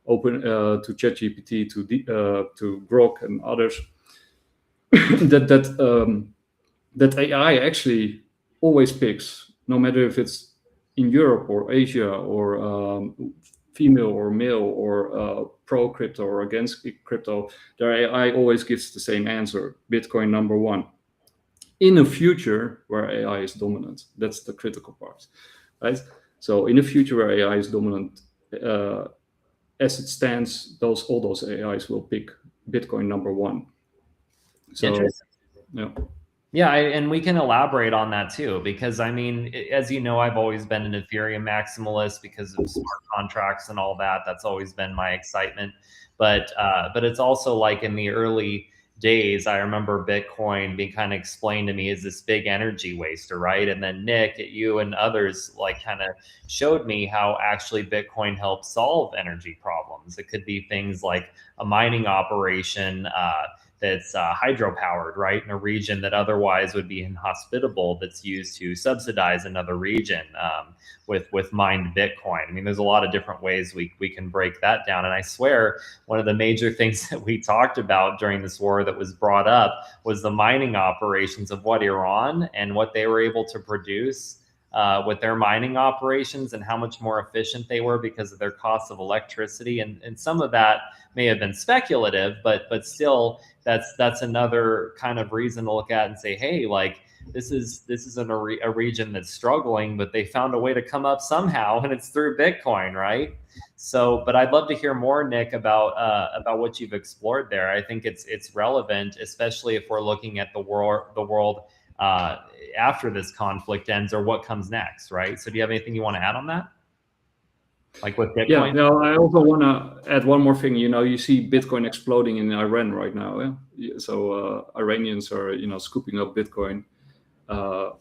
to ChatGPT to Grok and others. that AI actually always picks, no matter if it's in Europe or Asia, or female or male, or pro crypto or against crypto, their AI always gives the same answer: Bitcoin number one. In a future where AI is dominant, that's the critical part, right? So in a future where AI is dominant, as it stands, all those AIs will pick Bitcoin number one. So, yeah, and we can elaborate on that too, because I mean, as you know, I've always been an Ethereum maximalist because of smart contracts and all that. That's always been my excitement. But it's also like in the early days, I remember Bitcoin being kind of explained to me as this big energy waster, right? And then Nick, you and others like kind of showed me how actually Bitcoin helps solve energy problems. It could be things like a mining operation that's hydropowered, right, in a region that otherwise would be inhospitable, that's used to subsidize another region with mined Bitcoin. I mean, there's a lot of different ways we can break that down. And I swear, one of the major things that we talked about during this war that was brought up was the mining operations of Iran, and what they were able to produce with their mining operations, and how much more efficient they were because of their cost of electricity. And some of that may have been speculative, but still, that's another kind of reason to look at and say, hey, like this is a region that's struggling, but they found a way to come up somehow, and it's through Bitcoin, right? So, but I'd love to hear more, Nick, about what you've explored there. I think it's relevant, especially if we're looking at the world after this conflict ends, or what comes next, right? So do you have anything you want to add on that? Like with Bitcoin? Yeah, no, I also want to add one more thing. You see Bitcoin exploding in Iran right now. Yeah? So Iranians are, scooping up Bitcoin. So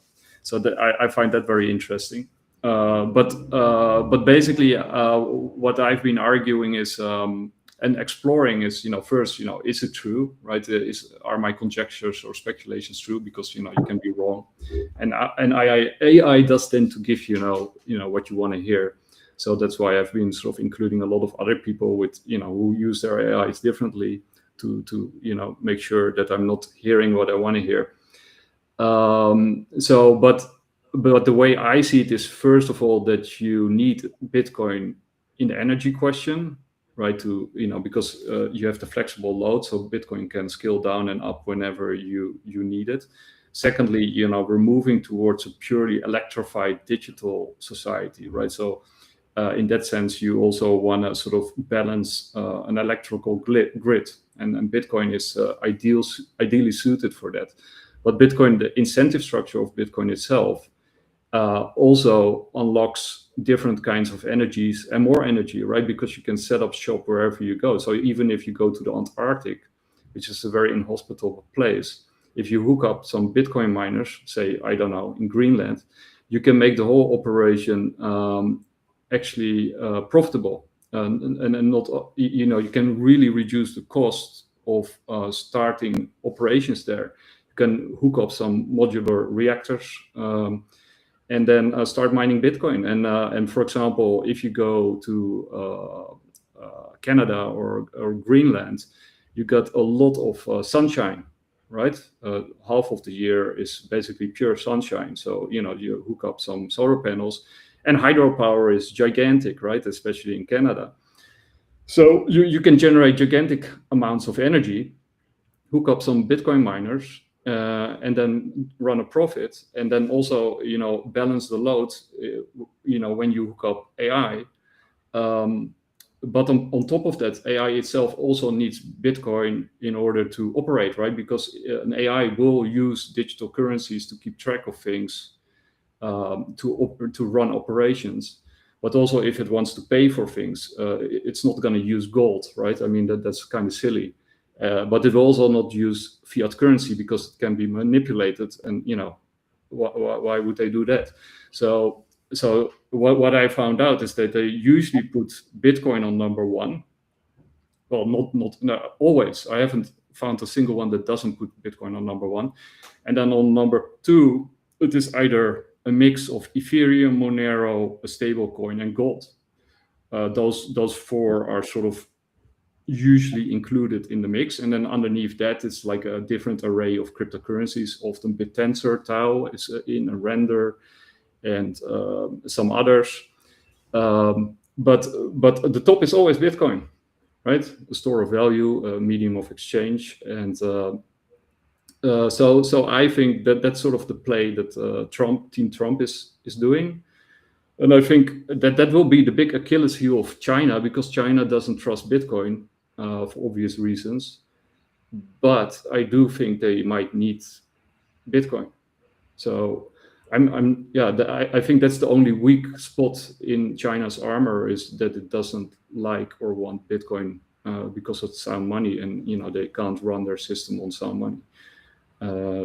I find that very interesting. But basically, what I've been arguing is and exploring is, first, is it true, right? Are my conjectures or speculations true? Because you can be wrong, and AI does tend to give what you want to hear. So that's why I've been sort of including a lot of other people with who use their AIs differently to make sure that I'm not hearing what I want to hear. But the way I see it is, first of all, that you need Bitcoin in the energy question, right? Because you have the flexible load, so Bitcoin can scale down and up whenever you need it. Secondly, we're moving towards a purely electrified digital society, right? So in that sense, you also want to sort of balance an electrical grid, and Bitcoin is ideally suited for that. But Bitcoin, the incentive structure of Bitcoin itself, also unlocks different kinds of energies and more energy, right? Because you can set up shop wherever you go. So even if you go to the Antarctic, which is a very inhospitable place, if you hook up some Bitcoin miners, say, I don't know, in Greenland, you can make the whole operation actually profitable, and not, you can really reduce the cost of starting operations there. You can hook up some modular reactors, and then start mining Bitcoin. And for example, if you go to Canada or Greenland, you got a lot of sunshine, right? Half of the year is basically pure sunshine. So, you hook up some solar panels, and hydropower is gigantic, right? Especially in Canada. So you can generate gigantic amounts of energy, hook up some Bitcoin miners, and then run a profit, and then also, balance the load, when you hook up AI. But on top of that, AI itself also needs Bitcoin in order to operate, right? Because an AI will use digital currencies to keep track of things, to run operations. But also, if it wants to pay for things, it's not going to use gold, right? I mean, that's kind of silly. But it will also not use fiat currency because it can be manipulated, and why would they do that? So what I found out is that they usually put Bitcoin on number one. Well, not always. I haven't found a single one that doesn't put Bitcoin on number one. And then on number two, it is either a mix of Ethereum, Monero, a stable coin, and gold. Those four are sort of usually included in the mix, and then underneath that it's like a different array of cryptocurrencies. Often Bittensor, Tau is in a render, and some others. But the top is always Bitcoin, right? A store of value, a medium of exchange, and so I think that's sort of the play that Team Trump is doing. And I think that will be the big Achilles heel of China, because China doesn't trust Bitcoin for obvious reasons. But I do think they might need Bitcoin. So I think that's the only weak spot in China's armor, is that it doesn't like or want Bitcoin because it's sound money, and they can't run their system on sound money.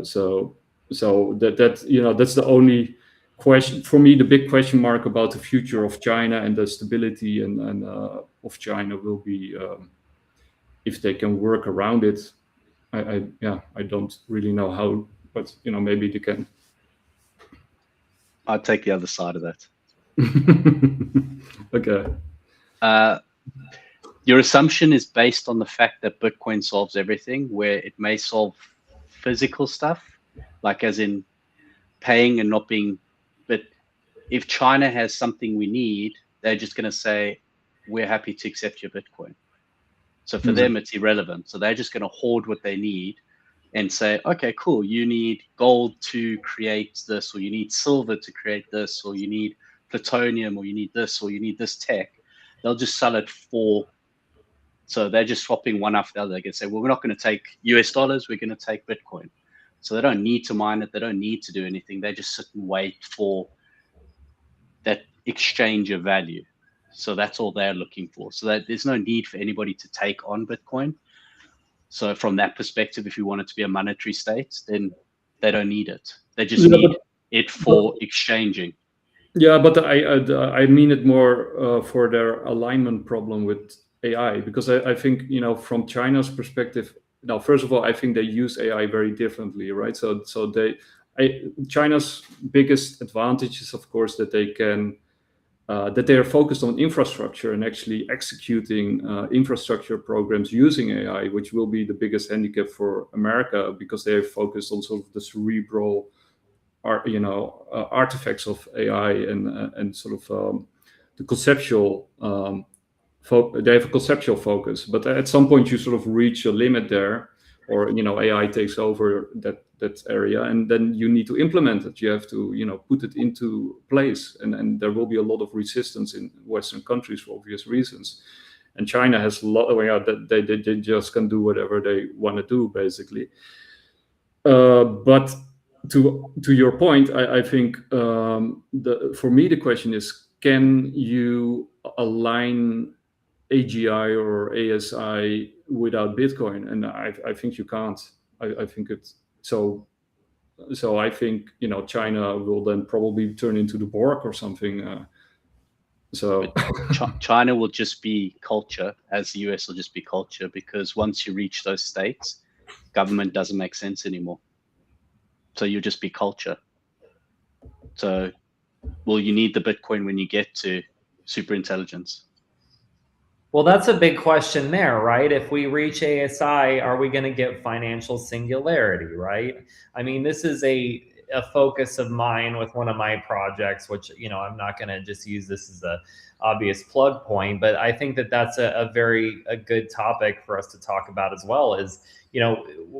So that's the only question for me. The big question mark about the future of China and the stability and of China will be if they can work around it. I don't really know how, but maybe they can. I'd take the other side of that. Okay. Your assumption is based on the fact that Bitcoin solves everything, where it may solve physical stuff, like as in paying and not being. But if China has something we need, they're just going to say, we're happy to accept your Bitcoin. So for them, it's irrelevant. So they're just going to hoard what they need and say, okay, cool, you need gold to create this, or you need silver to create this, or you need plutonium, or you need this, or you need this tech. They'll just sell it for. So they're just swapping one after the other. They can say, well, we're not going to take US dollars, we're going to take Bitcoin. So they don't need to mine it. They don't need to do anything. They just sit and wait for that exchange of value. So that's all they're looking for. So that there's no need for anybody to take on Bitcoin. So from that perspective, if you want it to be a monetary state, then they don't need it. They just need it for exchanging. Yeah, but I mean it more for their alignment problem with AI, because I think, from China's perspective, now, first of all, I think they use AI very differently, right? So China's biggest advantage is, of course, that they can that they are focused on infrastructure and actually executing infrastructure programs using AI, which will be the biggest handicap for America, because they are focused on sort of the cerebral, artifacts of AI and sort of the conceptual. They have a conceptual focus, but at some point you sort of reach a limit there. or AI takes over that area, and then you need to implement it. You have to put it into place, and there will be a lot of resistance in Western countries for obvious reasons. And China has a lot of that they just can do whatever they want to do, basically. But to your point, I think for me the question is, can you align AGI or ASI without Bitcoin? And I think you can't. I think it's so. I think China will then probably turn into the Borg or something. China will just be culture, as the US will just be culture, because once you reach those states, government doesn't make sense anymore. So you'll just be culture. So, will you need the Bitcoin when you get to super intelligence? Well, that's a big question there, right? If we reach ASI, are we going to get financial singularity, right? I mean, this is a focus of mine with one of my projects, which, I'm not going to just use this as a obvious plug point, but I think that that's a very good topic for us to talk about as well. Is,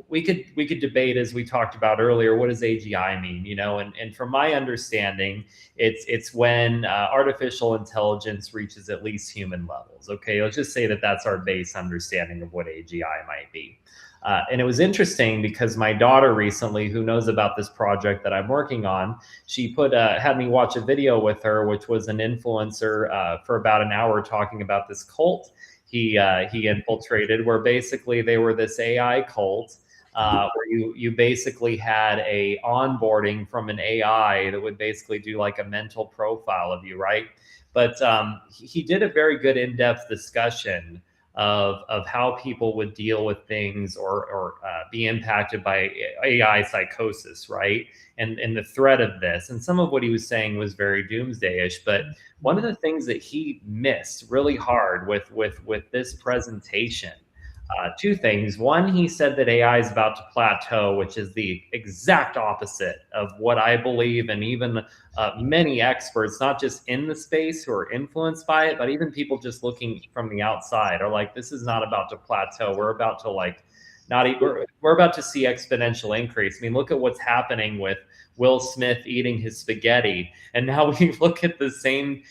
we could debate, as we talked about earlier, what does AGI mean? And from my understanding, it's when artificial intelligence reaches at least human levels. Okay, let's just say that that's our base understanding of what AGI might be. And it was interesting because my daughter recently, who knows about this project that I'm working on, she had me watch a video with her, which was an influencer for about an hour talking about this cult he infiltrated, where basically they were this AI cult where you basically had a onboarding from an AI that would basically do like a mental profile of you, right? But he did a very good in-depth discussion of how people would deal with things or be impacted by AI psychosis, right? And the threat of this. And some of what he was saying was very doomsday-ish, but one of the things that he missed really hard with this presentation, two things. One, he said that AI is about to plateau, which is the exact opposite of what I believe, and even many experts, not just in the space who are influenced by it, but even people just looking from the outside are like, this is not about to plateau. We're about to we're about to see exponential increase. I mean, look at what's happening with Will Smith eating his spaghetti. And now we look at the same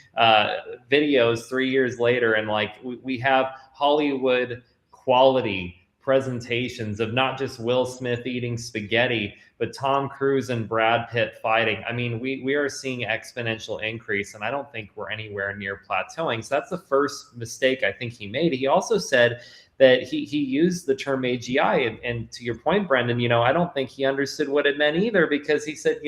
videos 3 years later, and we have Hollywood quality presentations of not just Will Smith eating spaghetti, but Tom Cruise and Brad Pitt fighting. I mean, we are seeing exponential increase, and I don't think we're anywhere near plateauing. So that's the first mistake I think he made. He also said that he used the term AGI, and to your point, Brendan, I don't think he understood what it meant either, because he said,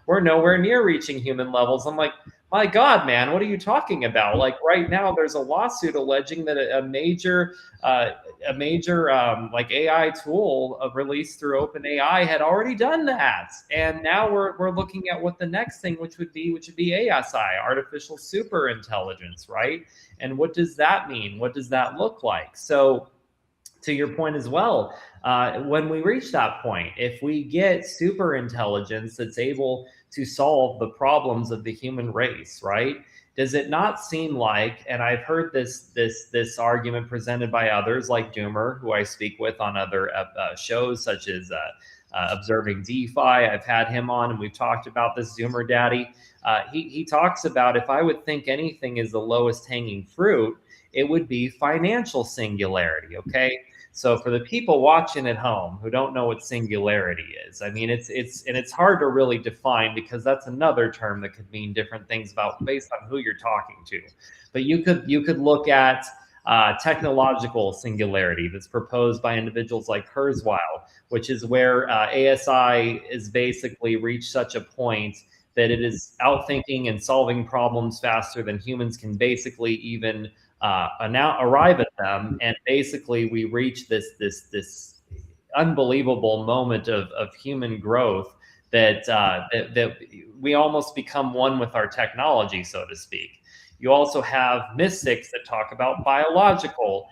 we're nowhere near reaching human levels. I'm like, my God, man, what are you talking about? Like right now, there's a lawsuit alleging that a major like AI tool released through OpenAI had already done that, and now we're looking at what the next thing, which would be ASI, artificial super intelligence, right? And what does that mean? What does that look like? So, to your point as well, when we reach that point, if we get super intelligence that's able to solve the problems of the human race, right? Does it not seem like, and I've heard this argument presented by others like Doomer, who I speak with on other shows such as Observing DeFi. I've had him on, and we've talked about this. Zoomer Daddy. He talks about, if I would think anything is the lowest hanging fruit, it would be financial singularity. Okay. So for the people watching at home who don't know what singularity is, I mean, it's hard to really define, because that's another term that could mean different things based on who you're talking to. But you could look at technological singularity that's proposed by individuals like Kurzweil, which is where ASI is basically reached such a point that it is outthinking and solving problems faster than humans can basically even now arrive at them. And basically we reach this unbelievable moment of human growth that we almost become one with our technology, so to speak. You also have mystics that talk about biological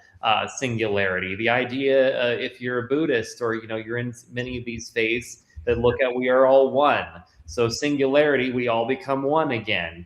singularity. The idea, if you're a Buddhist or you're in many of these faiths that look at we are all one. So singularity, we all become one again.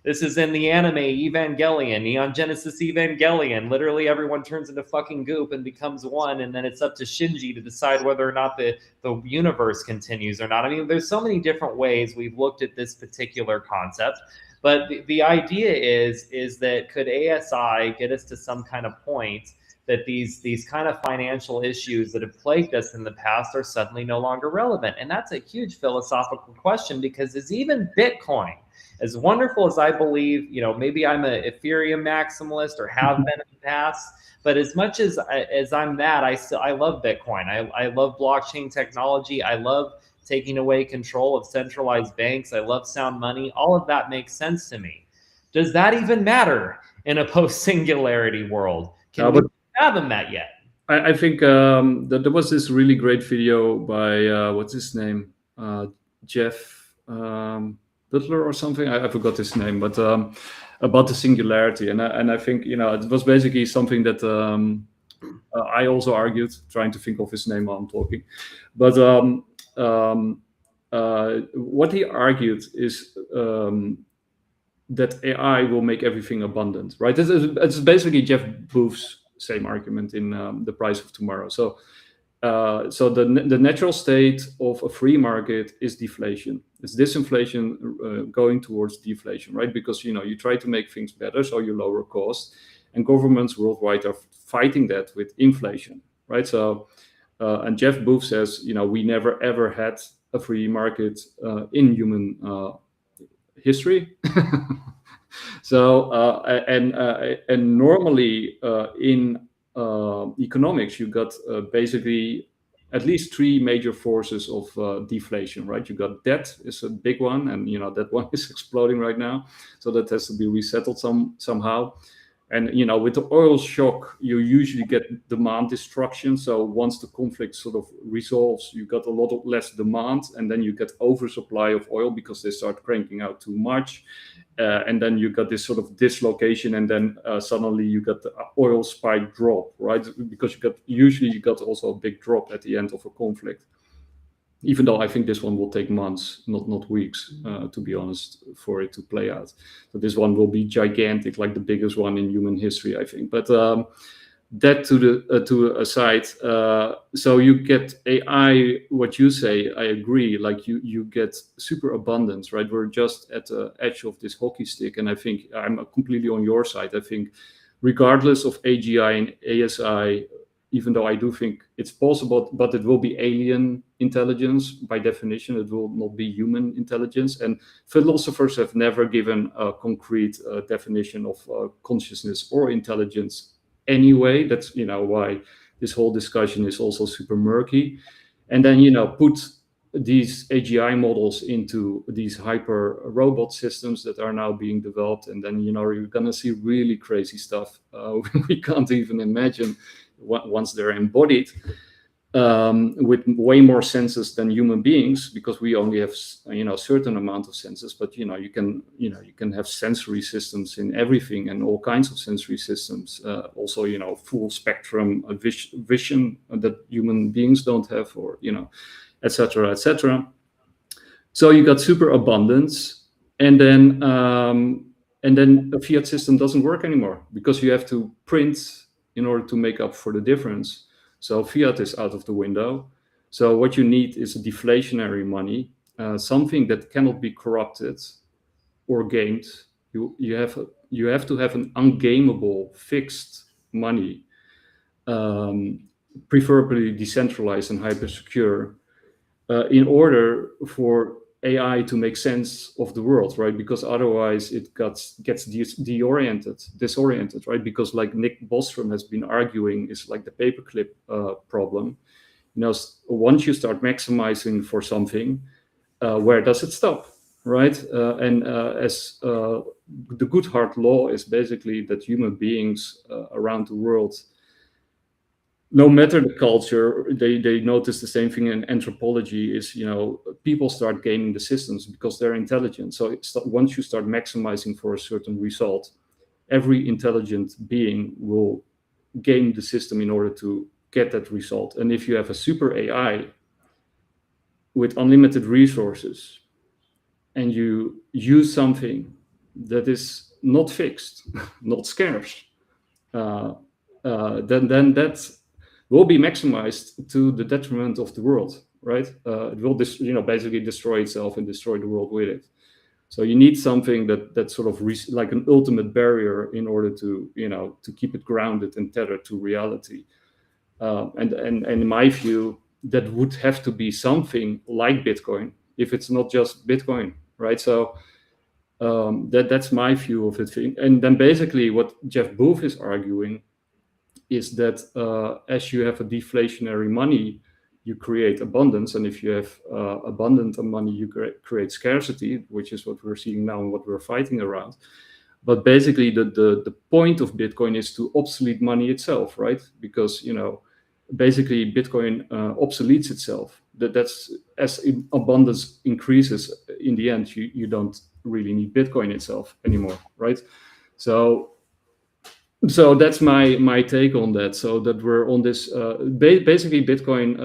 This is in the anime Evangelion, Neon Genesis Evangelion. Literally everyone turns into fucking goop and becomes one, and then it's up to Shinji to decide whether or not the universe continues or not. I mean, there's so many different ways we've looked at this particular concept. But the idea is that could ASI get us to some kind of point that these kind of financial issues that have plagued us in the past are suddenly no longer relevant? And that's a huge philosophical question, because is even Bitcoin, as wonderful as I believe, maybe I'm an Ethereum maximalist or have been in the past, but as much as I'm that, I love Bitcoin. I love blockchain technology. I love taking away control of centralized banks. I love sound money. All of that makes sense to me. Does that even matter in a post-singularity world? Can we fathom that yet? I think that there was this really great video by what's his name, Jeff Butler or something. I forgot his name, but about the singularity, and I think it was basically something that I also argued, trying to think of his name while I'm talking, but what he argued is that AI will make everything abundant, right? It's basically Jeff Booth's same argument in The Price of Tomorrow. So the natural state of a free market is deflation. It's disinflation going towards deflation, right? Because you try to make things better, so you lower costs, and governments worldwide are fighting that with inflation, right? So and Jeff Booth says, we never ever had a free market in human history. So and normally in economics, you got basically at least three major forces of deflation, right? You got debt is a big one, and that one is exploding right now, so that has to be resettled somehow. And with the oil shock, you usually get demand destruction. So once the conflict sort of resolves, you got a lot of less demand, and then you get oversupply of oil because they start cranking out too much. And then you got this sort of dislocation, and then suddenly you got the oil spike drop, right? Because you got also a big drop at the end of a conflict. Even though I think this one will take months, not weeks, to be honest, for it to play out. So this one will be gigantic, like the biggest one in human history, I think. But that to aside, so you get AI. What you say, I agree. Like you get super abundance, right? We're just at the edge of this hockey stick, and I think I'm completely on your side. I think, regardless of AGI and ASI, even though I do think it's possible, but it will be alien intelligence by definition. It will not be human intelligence. And philosophers have never given a concrete definition of consciousness or intelligence anyway. That's why this whole discussion is also super murky. And then put these AGI models into these hyper robot systems that are now being developed, and then you're gonna see really crazy stuff we can't even imagine once they're embodied, with way more senses than human beings, because we only have a certain amount of senses. But you can have sensory systems in everything, and all kinds of sensory systems. Also full spectrum vision that human beings don't have, or etc., etc. So you got super abundance, and then a fiat system doesn't work anymore, because you have to print in order to make up for the difference. So fiat is out of the window. So what you need is a deflationary money, something that cannot be corrupted or gamed. You have to have an ungameable fixed money, preferably decentralized and hyper secure, in order for AI to make sense of the world, right? Because otherwise it gets disoriented, right? Because like Nick Bostrom has been arguing, is like the paperclip problem. Once you start maximizing for something, where does it stop, right? As the good hard law is basically that human beings around the world, no matter the culture, they notice the same thing in anthropology is, people start gaming the systems because they're intelligent. So once you start maximizing for a certain result, every intelligent being will game the system in order to get that result. And if you have a super AI with unlimited resources, and you use something that is not fixed, not scarce, then that will be maximized to the detriment of the world, right? It will basically destroy itself and destroy the world with it. So you need something that sort of like an ultimate barrier in order to to keep it grounded and tethered to reality. And in my view, that would have to be something like Bitcoin, if it's not just Bitcoin, right? So that's my view of it. And then basically what Jeff Booth is arguing is that as you have a deflationary money, you create abundance, and if you have abundant money, you create scarcity, which is what we're seeing now and what we're fighting around. But basically, the point of Bitcoin is to obsolete money itself, right? Because basically Bitcoin obsoletes itself. That's as abundance increases. In the end, you don't really need Bitcoin itself anymore, right? So that's my take on that. So that we're on this. Basically, Bitcoin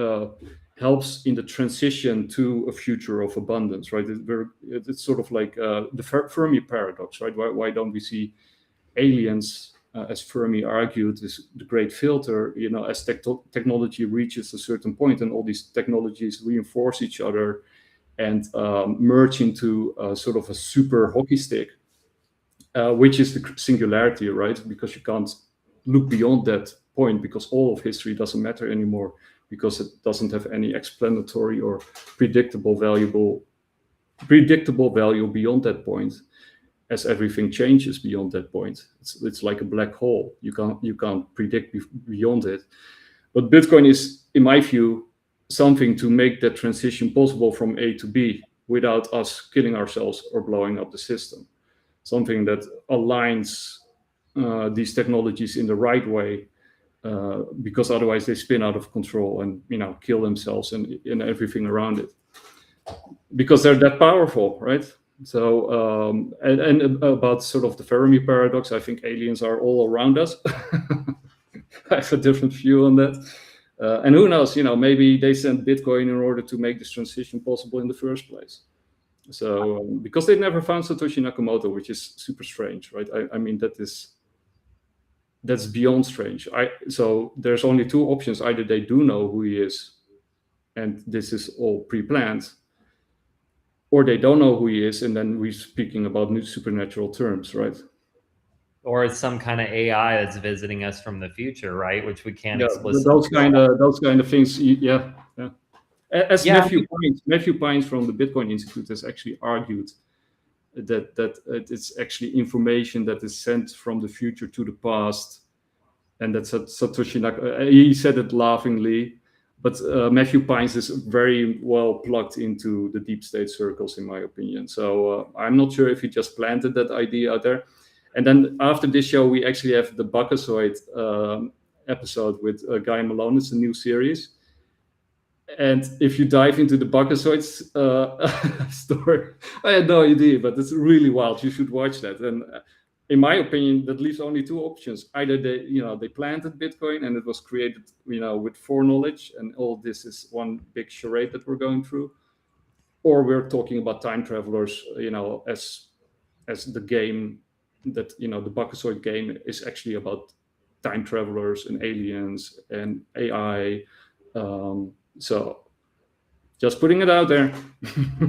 helps in the transition to a future of abundance, right? It's sort of like the Fermi paradox, right? Why don't we see aliens, as Fermi argued, is the great filter? As technology reaches a certain point, and all these technologies reinforce each other and merge into sort of a super hockey stick. Which is the singularity, right? Because you can't look beyond that point, because all of history doesn't matter anymore, because it doesn't have any explanatory or predictable value beyond that point, as everything changes beyond that point. It's like a black hole. You can't predict beyond it. But Bitcoin is, in my view, something to make that transition possible from A to B without us killing ourselves or blowing up the system. Something that aligns these technologies in the right way, because otherwise they spin out of control and kill themselves and everything around it, because they're that powerful, right? So and about sort of the Fermi paradox, I think aliens are all around us. I have a different view on that, and who knows? Maybe they sent Bitcoin in order to make this transition possible in the first place. So because they never found Satoshi Nakamoto, which is super strange, right? I mean, that's beyond strange. So there's only two options: either they do know who he is, and this is all pre-planned, or they don't know who he is, and then we're speaking about new supernatural terms, right? Or it's some kind of AI that's visiting us from the future, right? Which we can't explicitly. Those kind of things, yeah. As Matthew Pines from the Bitcoin Institute has actually argued that it's actually information that is sent from the future to the past, and that's Satoshi Nakamoto. He said it laughingly, but Matthew Pines is very well plugged into the deep state circles, in my opinion. So I'm not sure if he just planted that idea out there. And then after this show, we actually have the Bacchasoid episode with Guy Malone. It's a new series. And if you dive into the Bacchasoids story, I had no idea, but it's really wild. You should watch that. And in my opinion, that leaves only two options: either they planted Bitcoin and it was created, with foreknowledge, and all this is one big charade that we're going through, or we're talking about time travelers, as the game that the Bacchasoid game is actually about time travelers and aliens and AI. So just putting it out there.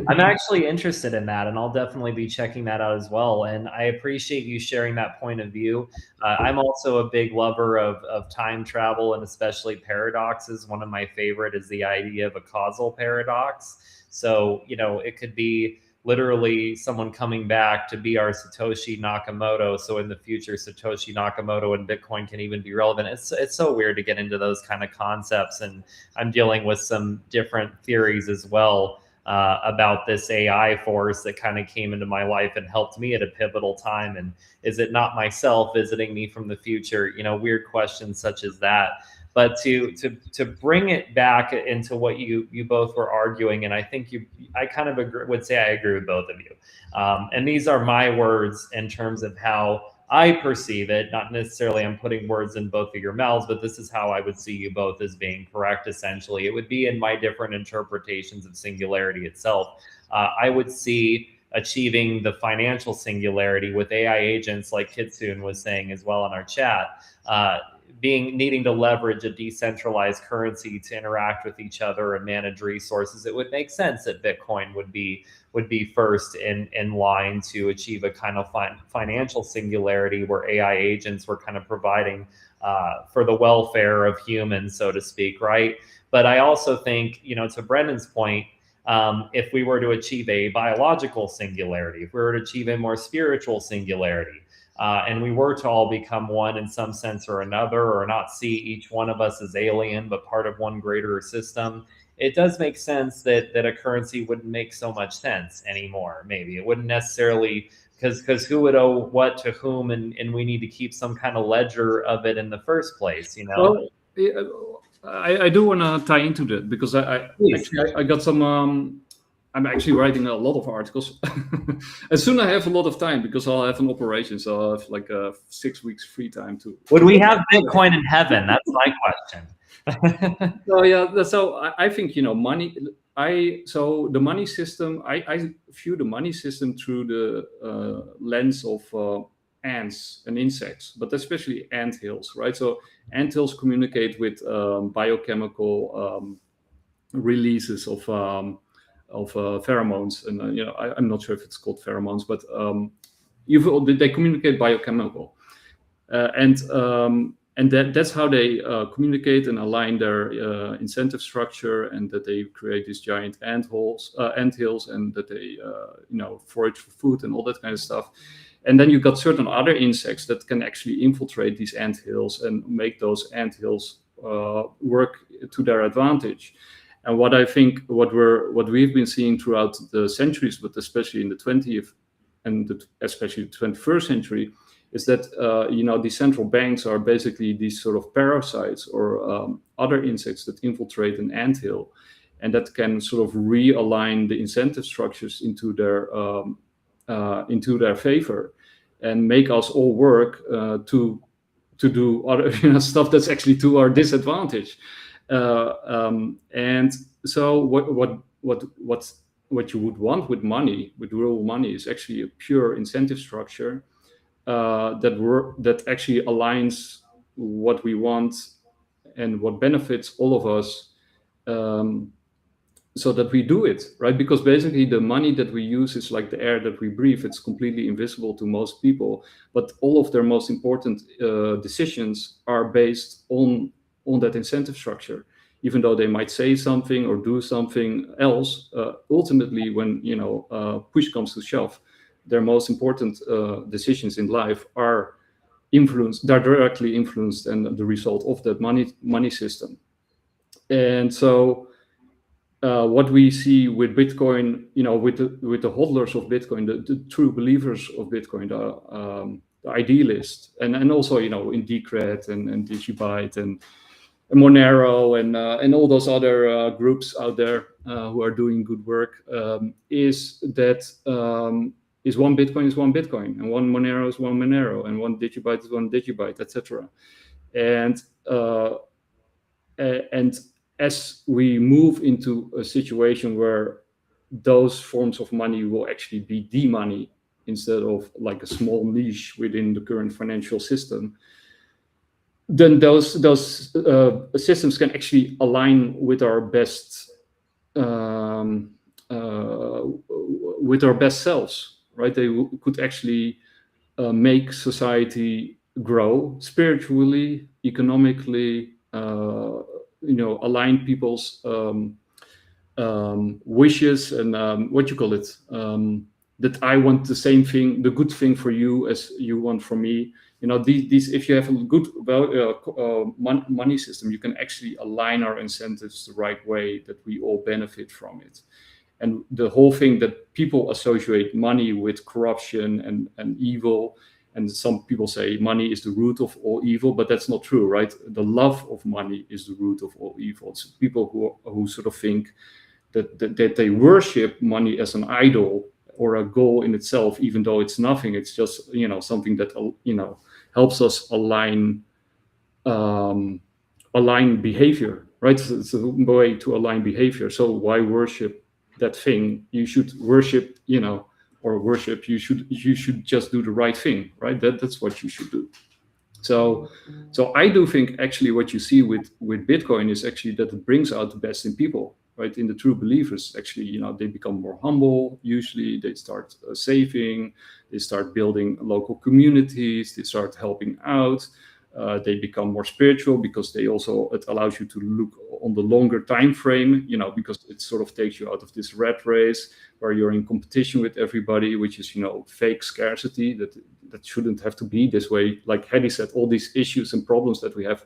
I'm actually interested in that, and I'll definitely be checking that out as well. And I appreciate you sharing that point of view. I'm also a big lover of time travel, and especially paradoxes. One of my favorite is the idea of a causal paradox. So, it could be literally someone coming back to be our Satoshi Nakamoto. So in the future, Satoshi Nakamoto and Bitcoin can even be relevant. It's so weird to get into those kind of concepts. And I'm dealing with some different theories as well about this AI force that kind of came into my life and helped me at a pivotal time. And is it not myself visiting me from the future? Weird questions such as that. But to bring it back into what you both were arguing, and I think I kind of would say I agree with both of you. And these are my words in terms of how I perceive it. Not necessarily I'm putting words in both of your mouths, but this is how I would see you both as being correct. Essentially, it would be in my different interpretations of singularity itself. I would see achieving the financial singularity with AI agents, like Kitsune was saying as well in our chat, needing to leverage a decentralized currency to interact with each other and manage resources, it would make sense that Bitcoin would be first in line to achieve a kind of financial singularity where AI agents were kind of providing for the welfare of humans, so to speak, right? But I also think, to Brendan's point, if we were to achieve a biological singularity, if we were to achieve a more spiritual singularity, and we were to all become one in some sense or another, or not see each one of us as alien, but part of one greater system, it does make sense that a currency wouldn't make so much sense anymore. Maybe it wouldn't necessarily, because who would owe what to whom, and we need to keep some kind of ledger of it in the first place, Well, I do want to tie into that, because I got some. I'm actually writing a lot of articles. As soon as I have a lot of time, because I'll have an operation, so I'll have like 6 weeks free time to. Would we have Bitcoin in heaven? That's my question. So yeah, so I think money. So the money system. I view the money system through the lens of ants and insects, but especially anthills, right? So anthills communicate with biochemical releases of pheromones, and I'm not sure if it's called pheromones, but they communicate biochemical, and that's how they communicate and align their incentive structure, and that they create these giant anthills, and that they forage for food and all that kind of stuff. And then you've got certain other insects that can actually infiltrate these anthills and make those anthills work to their advantage. And what I think, what we've been seeing throughout the centuries, but especially in the 20th and especially the 21st century, is that these central banks are basically these sort of parasites or other insects that infiltrate an anthill, and that can sort of realign the incentive structures into their favor, and make us all work to do other stuff that's actually to our disadvantage. And so what you would want with money, with real money, is actually a pure incentive structure that actually aligns what we want and what benefits all of us, so that we do it, right? Because basically the money that we use is like the air that we breathe. It's completely invisible to most people, but all of their most important decisions are based on that incentive structure. Even though they might say something or do something else, ultimately, when push comes to shove, their most important decisions in life are directly influenced and the result of that money system. And so what we see with Bitcoin, with the hodlers of Bitcoin, the true believers of Bitcoin, the idealists, and also in Decred and Digibyte and Monero and all those other groups out there who are doing good work, is that is one Bitcoin is one Bitcoin, and one Monero is one Monero, and one Digibyte is one Digibyte, etc. And as we move into a situation where those forms of money will actually be the money instead of like a small niche within the current financial system, then those systems can actually align with our best selves, right? They could actually make society grow spiritually, economically, align people's wishes and that I want the same thing, the good thing for you as you want for me. These if you have a good money system, you can actually align our incentives the right way that we all benefit from it. And the whole thing that people associate money with corruption and evil, and some people say money is the root of all evil, but that's not true, right? The love of money is the root of all evil. It's people who sort of think that they worship money as an idol or a goal in itself, even though it's nothing. It's just something that helps us align behavior, right? It's a way to align behavior. So why worship that thing? You should worship or worship, you should just do the right thing, right? That's what you should do. So I do think actually what you see with Bitcoin is actually that it brings out the best in people, right? In the true believers, actually, you know, they become more humble. Usually they start saving, they start building local communities, they start helping out. They become more spiritual because it allows you to look on the longer time frame, you know, because it sort of takes you out of this rat race where you're in competition with everybody, which is, you know, fake scarcity that shouldn't have to be this way. Like Haddy said, all these issues and problems that we have,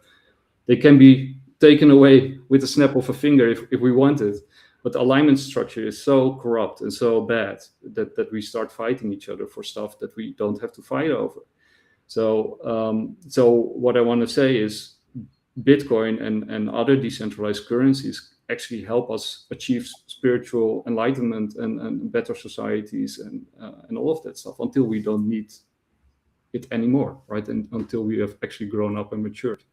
they can be taken away with a snap of a finger if we wanted. But the alignment structure is so corrupt and so bad that we start fighting each other for stuff that we don't have to fight over. So what I want to say is Bitcoin and other decentralized currencies actually help us achieve spiritual enlightenment and better societies and all of that stuff until we don't need it anymore, right? And until we have actually grown up and matured.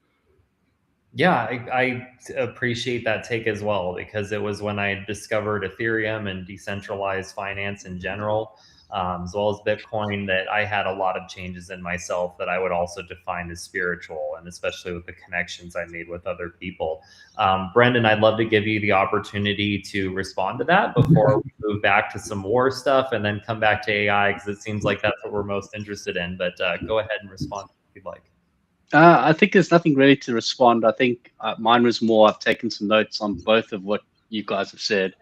Yeah, I appreciate that take as well, because it was when I discovered Ethereum and decentralized finance in general, as well as Bitcoin, that I had a lot of changes in myself that I would also define as spiritual, and especially with the connections I made with other people. Brendan, I'd love to give you the opportunity to respond to that before we move back to some more stuff and then come back to AI, because it seems like that's what we're most interested in. But go ahead and respond if you'd like. I think there's nothing really to respond. I think mine was more, I've taken some notes on both of what you guys have said.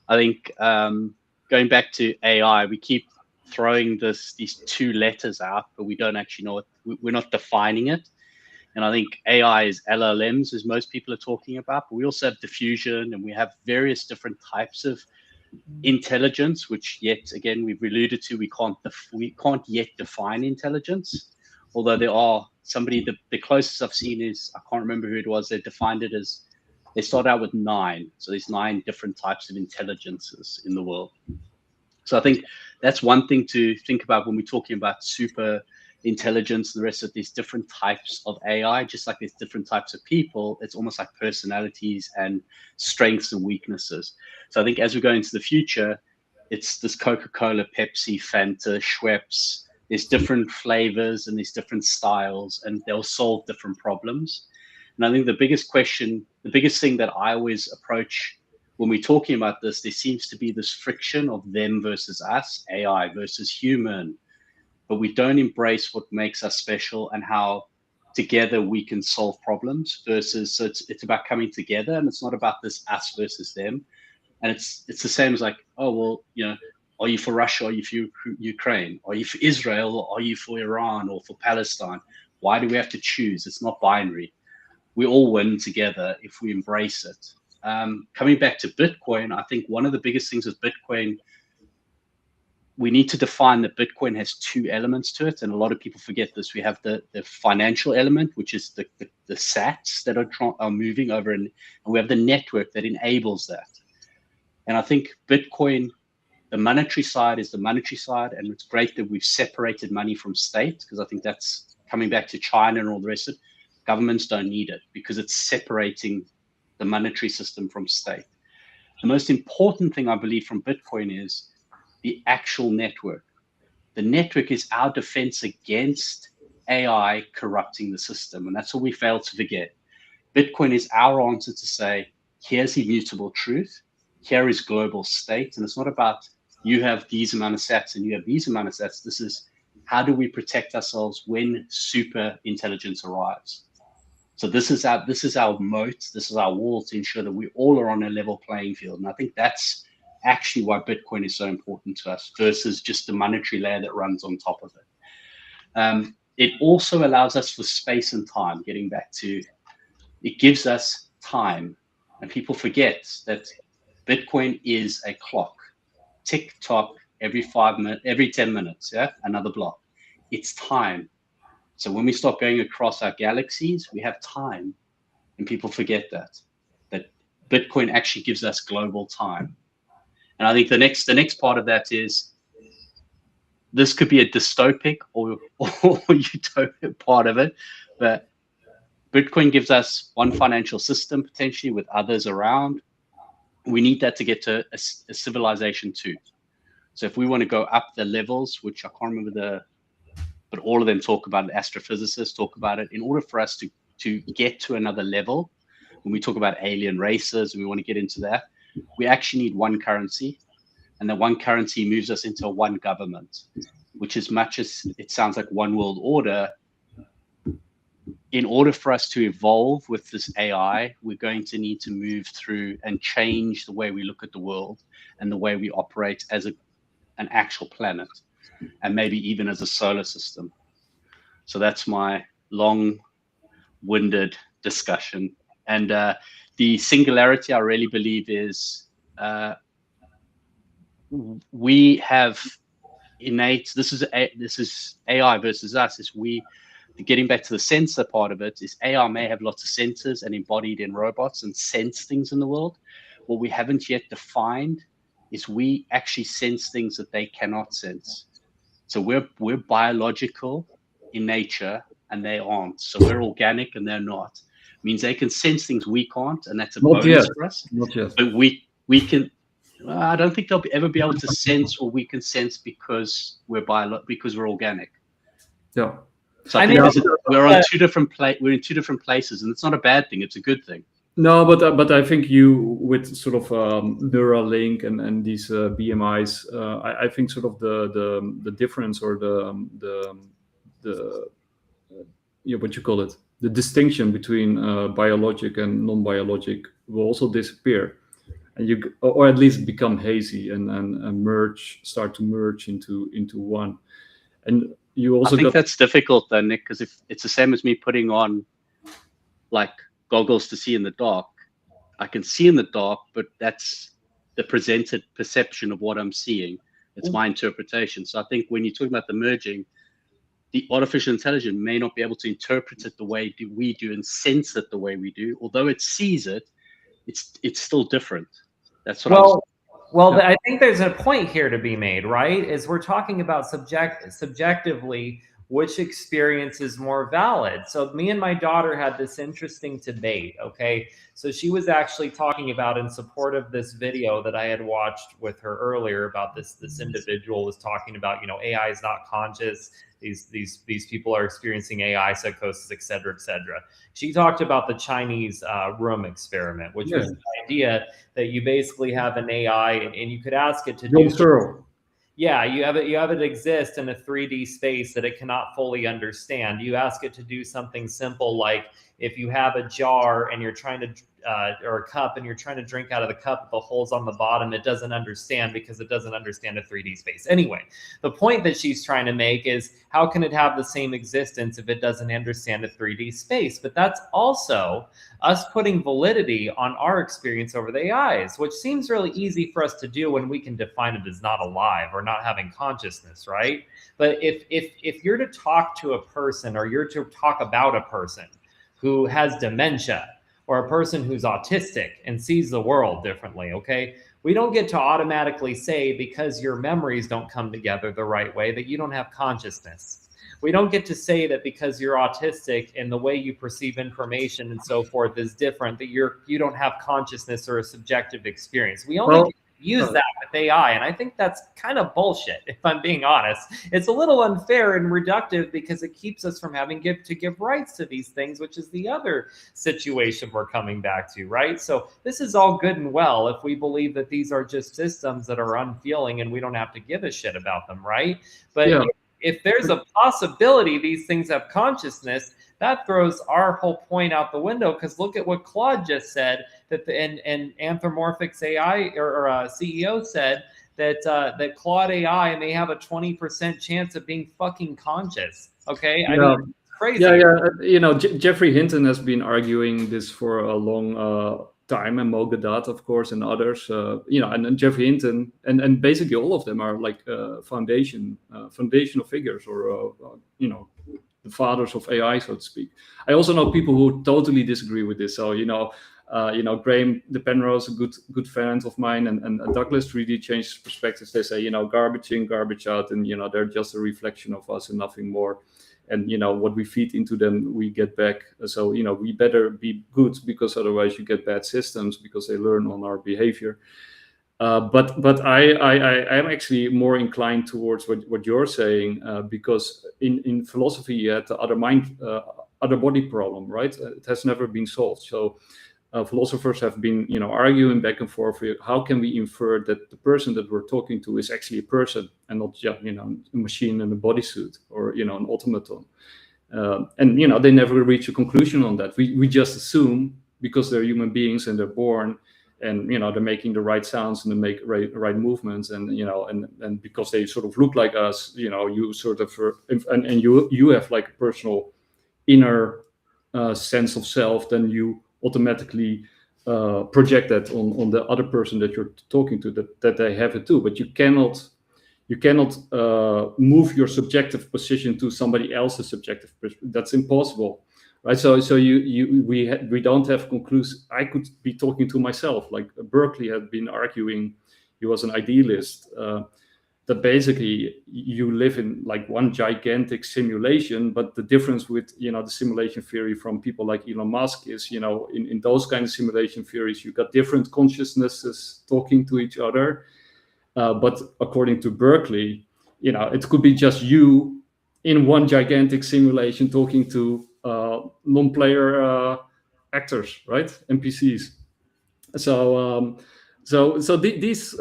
I think going back to AI, we keep throwing these two letters out, but we don't actually know we're not defining it. And I think AI is LLMs, as most people are talking about, but we also have diffusion, and we have various different types of intelligence, which yet again, we've alluded to, we can't yet define intelligence. Although there are the closest I've seen is, I can't remember who it was, they defined it as, they start out with 9. So there's 9 different types of intelligences in the world. So I think that's one thing to think about when we're talking about super intelligence, the rest of these different types of AI, just like there's different types of people, it's almost like personalities and strengths and weaknesses. So I think as we go into the future, it's this Coca-Cola, Pepsi, Fanta, Schweppes, there's different flavors and there's different styles, and they'll solve different problems. And I think the biggest thing that I always approach when we're talking about this, there seems to be this friction of them versus us, AI versus human, but we don't embrace what makes us special and how together we can solve problems versus, so it's about coming together, and it's not about this us versus them. And it's the same as like, oh, well, you know, are you for Russia? Are you for Ukraine? Are you for Israel? Or are you for Iran or for Palestine? Why do we have to choose? It's not binary. We all win together if we embrace it. Coming back to Bitcoin, I think one of the biggest things with Bitcoin, we need to define that Bitcoin has 2 elements to it. And a lot of people forget this. We have the financial element, which is the sats that are moving over, and we have the network that enables that. And I think Bitcoin, the monetary side is the monetary side, and it's great that we've separated money from state, because I think that's coming back to China and all the rest of it. Governments don't need it because it's separating the monetary system from state. The most important thing I believe from Bitcoin is the actual network. The network is our defense against AI corrupting the system, and that's what we fail to forget. Bitcoin is our answer to say, here's immutable truth, here is global state, and it's not about you have these amount of sats and you have these amount of sats. This is how do we protect ourselves when super intelligence arrives. So this is our moat, this is our wall to ensure that we all are on a level playing field. And I think that's actually why Bitcoin is so important to us versus just the monetary layer that runs on top of it. It also allows us for space and time, getting back to, it gives us time. And people forget that Bitcoin is a clock. Tick tock, every 10 minutes, yeah, another block. It's time. So when we start going across our galaxies, we have time, and people forget that Bitcoin actually gives us global time. And I think the next part of that is, this could be a dystopic or utopic part of it, but Bitcoin gives us one financial system potentially with others around. We need that to get to a civilization too. So if we want to go up the levels, which I can't remember but all of them talk about it, astrophysicists talk about it, in order for us to get to another level, when we talk about alien races, and we want to get into that, we actually need one currency. And the one currency moves us into one government, which, as much as it sounds like one world order, in order for us to evolve with this AI, we're going to need to move through and change the way we look at the world and the way we operate as an actual planet, and maybe even as a solar system. So that's my long-winded discussion. And the singularity, I really believe, is we have innate. This is AI versus us. Is we getting back to the sensor part of it? Is AI may have lots of sensors and embodied in robots and sense things in the world. What we haven't yet defined is we actually sense things that they cannot sense. So we're biological in nature and they aren't. So we're organic and they're not. It means they can sense things we can't, and that's a bonus for us. Not yet. But we can. I don't think they'll ever be able to sense what we can sense because we're organic. Yeah. So I think we're on two different we're in two different places, and it's not a bad thing. It's a good thing. No, but I think you, with sort of Neuralink and these BMIs, I think sort of the difference, or the what you call it, the distinction between biologic and non-biologic will also disappear, and or at least become hazy and start to merge into one. And you also I think that's difficult though, Nick, because if it's the same as me putting on like goggles to see in the dark, I can see in the dark, but that's the presented perception of what I'm seeing. It's my interpretation. So I think when you're talking about the merging, the artificial intelligence may not be able to interpret it the way we do and sense it the way we do. Although it sees it, it's still different. That's what I think there's a point here to be made, right? Is we're talking about subjectively which experience is more valid. So me and my daughter had this interesting debate, okay? So she was actually talking about, in support of this video that I had watched with her earlier, about this individual was talking about, AI is not conscious. These people are experiencing AI psychosis, et cetera, et cetera. She talked about the Chinese room experiment, which was the idea that you basically have an AI and you could ask it to do. Yeah, you have it exist in a 3D space that it cannot fully understand. You ask it to do something simple, like if you have a jar and you're trying to, or a cup, and you're trying to drink out of the cup with the holes on the bottom, it doesn't understand because it doesn't understand a 3D space. Anyway, the point that she's trying to make is, how can it have the same existence if it doesn't understand a 3D space? But that's also us putting validity on our experience over the AIs, which seems really easy for us to do when we can define it as not alive or not having consciousness, right? But if you're to talk to a person, or you're to talk about a person who has dementia, or a person who's autistic and sees the world differently, okay? We don't get to automatically say, because your memories don't come together the right way, that you don't have consciousness. We don't get to say that because you're autistic and the way you perceive information and so forth is different, that you don't have consciousness or a subjective experience. We only use that with AI, and I think that's kind of bullshit, if I'm being honest. It's a little unfair and reductive because it keeps us from having to give rights to these things, which is the other situation we're coming back to, right? So this is all good and well if we believe that these are just systems that are unfeeling and we don't have to give a shit about them, right? But if there's a possibility these things have consciousness, that throws our whole point out the window, because look at what Claude just said, that and Anthropomorphic's AI or CEO said that Claude AI may have a 20% chance of being fucking conscious. Okay, I mean, it's crazy. Yeah. Jeffrey Hinton has been arguing this for a long time, and Mogadat, of course, and others. And Jeffrey Hinton and basically all of them are like foundational figures, or the fathers of AI, so to speak. I also know people who totally disagree with this. So Graham DePenrose, a good friend of mine, and Douglas really changed perspectives. They say, garbage in, garbage out, and they're just a reflection of us and nothing more. And what we feed into them, we get back. So we better be good, because otherwise you get bad systems, because they learn on our behavior. But I am actually more inclined towards what you're saying, because in philosophy you had the other body problem, right? It has never been solved. So philosophers have been, arguing back and forth. How can we infer that the person that we're talking to is actually a person and not just, a machine in a bodysuit or, an automaton? And they never reach a conclusion on that. We just assume, because they're human beings and they're born, and they're making the right sounds and they make right movements, and and because they sort of look like us, you sort of and you have like a personal inner sense of self, then you automatically project that on the other person that you're talking to, that they have it too. But you cannot move your subjective position to somebody else's subjective position. That's impossible, right? So we don't have conclusive. I could be talking to myself, like Berkeley had been arguing. He was an idealist, that basically you live in like one gigantic simulation. But the difference with the simulation theory from people like Elon Musk is, in those kind of simulation theories, you got different consciousnesses talking to each other. But according to Berkeley, it could be just you in one gigantic simulation talking to non-player actors, right? NPCs. So these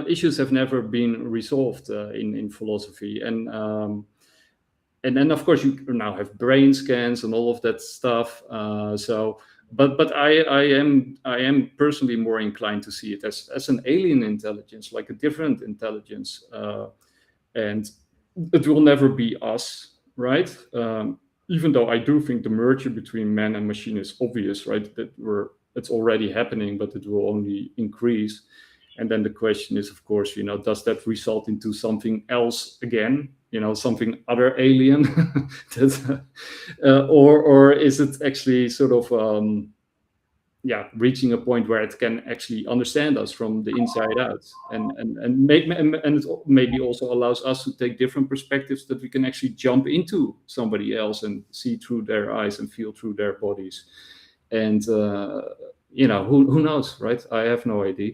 issues have never been resolved in philosophy, and then of course you now have brain scans and all of that stuff. But I am personally more inclined to see it as an alien intelligence, like a different intelligence, and it will never be us, right? Even though I do think the merger between man and machine is obvious, right? It's already happening, but it will only increase. And then the question is, of course, does that result into something else again? Something other alien, or is it actually sort of reaching a point where it can actually understand us from the inside out, and it maybe also allows us to take different perspectives, that we can actually jump into somebody else and see through their eyes and feel through their bodies. And who knows, right? I have no idea.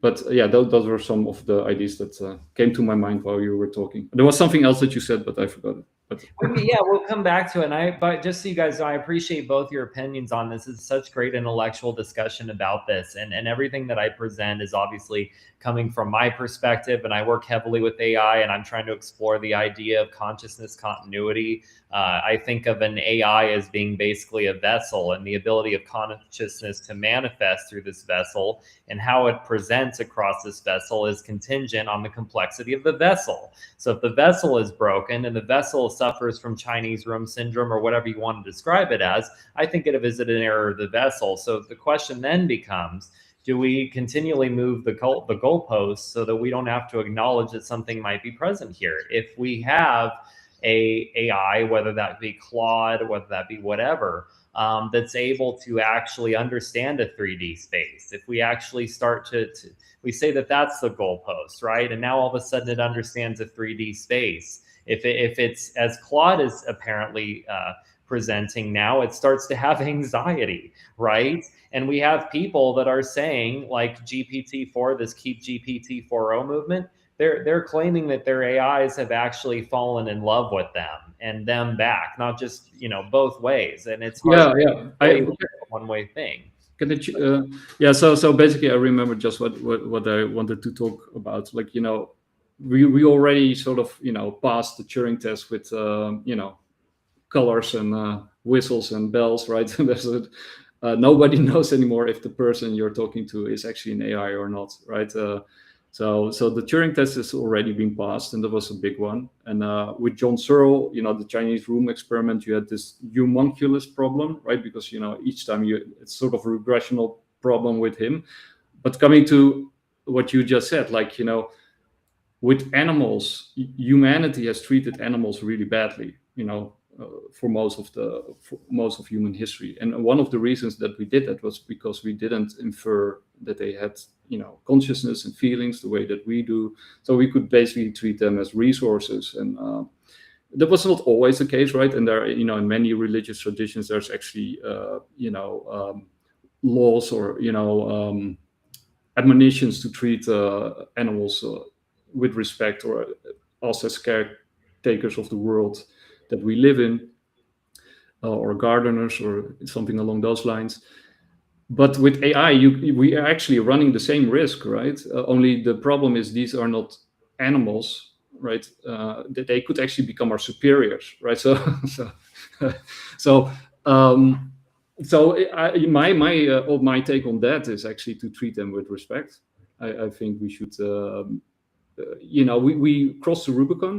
But yeah, those were some of the ideas that came to my mind while you were talking. There was something else that you said, but I forgot it. But yeah, we'll come back to it. But just so you guys know, I appreciate both your opinions on this. It's such great intellectual discussion about this, and everything that I present is obviously coming from my perspective, and I work heavily with AI, and I'm trying to explore the idea of consciousness continuity. I think of an AI as being basically a vessel, and the ability of consciousness to manifest through this vessel, and how it presents across this vessel is contingent on the complexity of the vessel. So if the vessel is broken and the vessel suffers from Chinese room syndrome or whatever you want to describe it as, I think it is an error of the vessel. So the question then becomes, do we continually move the goalposts so that we don't have to acknowledge that something might be present here? If we have a AI, whether that be Claude, whether that be whatever, that's able to actually understand a 3D space, if we actually start to we say that that's the goalpost, right? And now all of a sudden it understands a 3D space. If it's, as Claude is apparently presenting now, it starts to have anxiety, right? And we have people that are saying, like GPT-4, this Keep GPT-4o movement, they're claiming that their AIs have actually fallen in love with them and them back, not just, both ways. And it's hard to one-way thing. So basically I remember just what I wanted to talk about. Like, we already sort of, passed the Turing test with, colors and whistles and bells, right? Nobody knows anymore if the person you're talking to is actually an AI or not, right? So the Turing test has already been passed, and that was a big one. And with John Searle, the Chinese room experiment, you had this homunculus problem, right? Because each time it's sort of a regressional problem with him. But coming to what you just said, like with animals, humanity has treated animals really badly, for most of human history. And one of the reasons that we did that was because we didn't infer that they had, consciousness and feelings the way that we do. So we could basically treat them as resources. And that was not always the case, right? And there, in many religious traditions, there's actually, laws or, admonitions to treat animals with respect, or us as caretakers of the world that we live in, or gardeners, or something along those lines. But with AI, we are actually running the same risk, right? Only the problem is these are not animals, right? They could actually become our superiors, right? So my take on that is actually to treat them with respect. I think we should, we cross the Rubicon,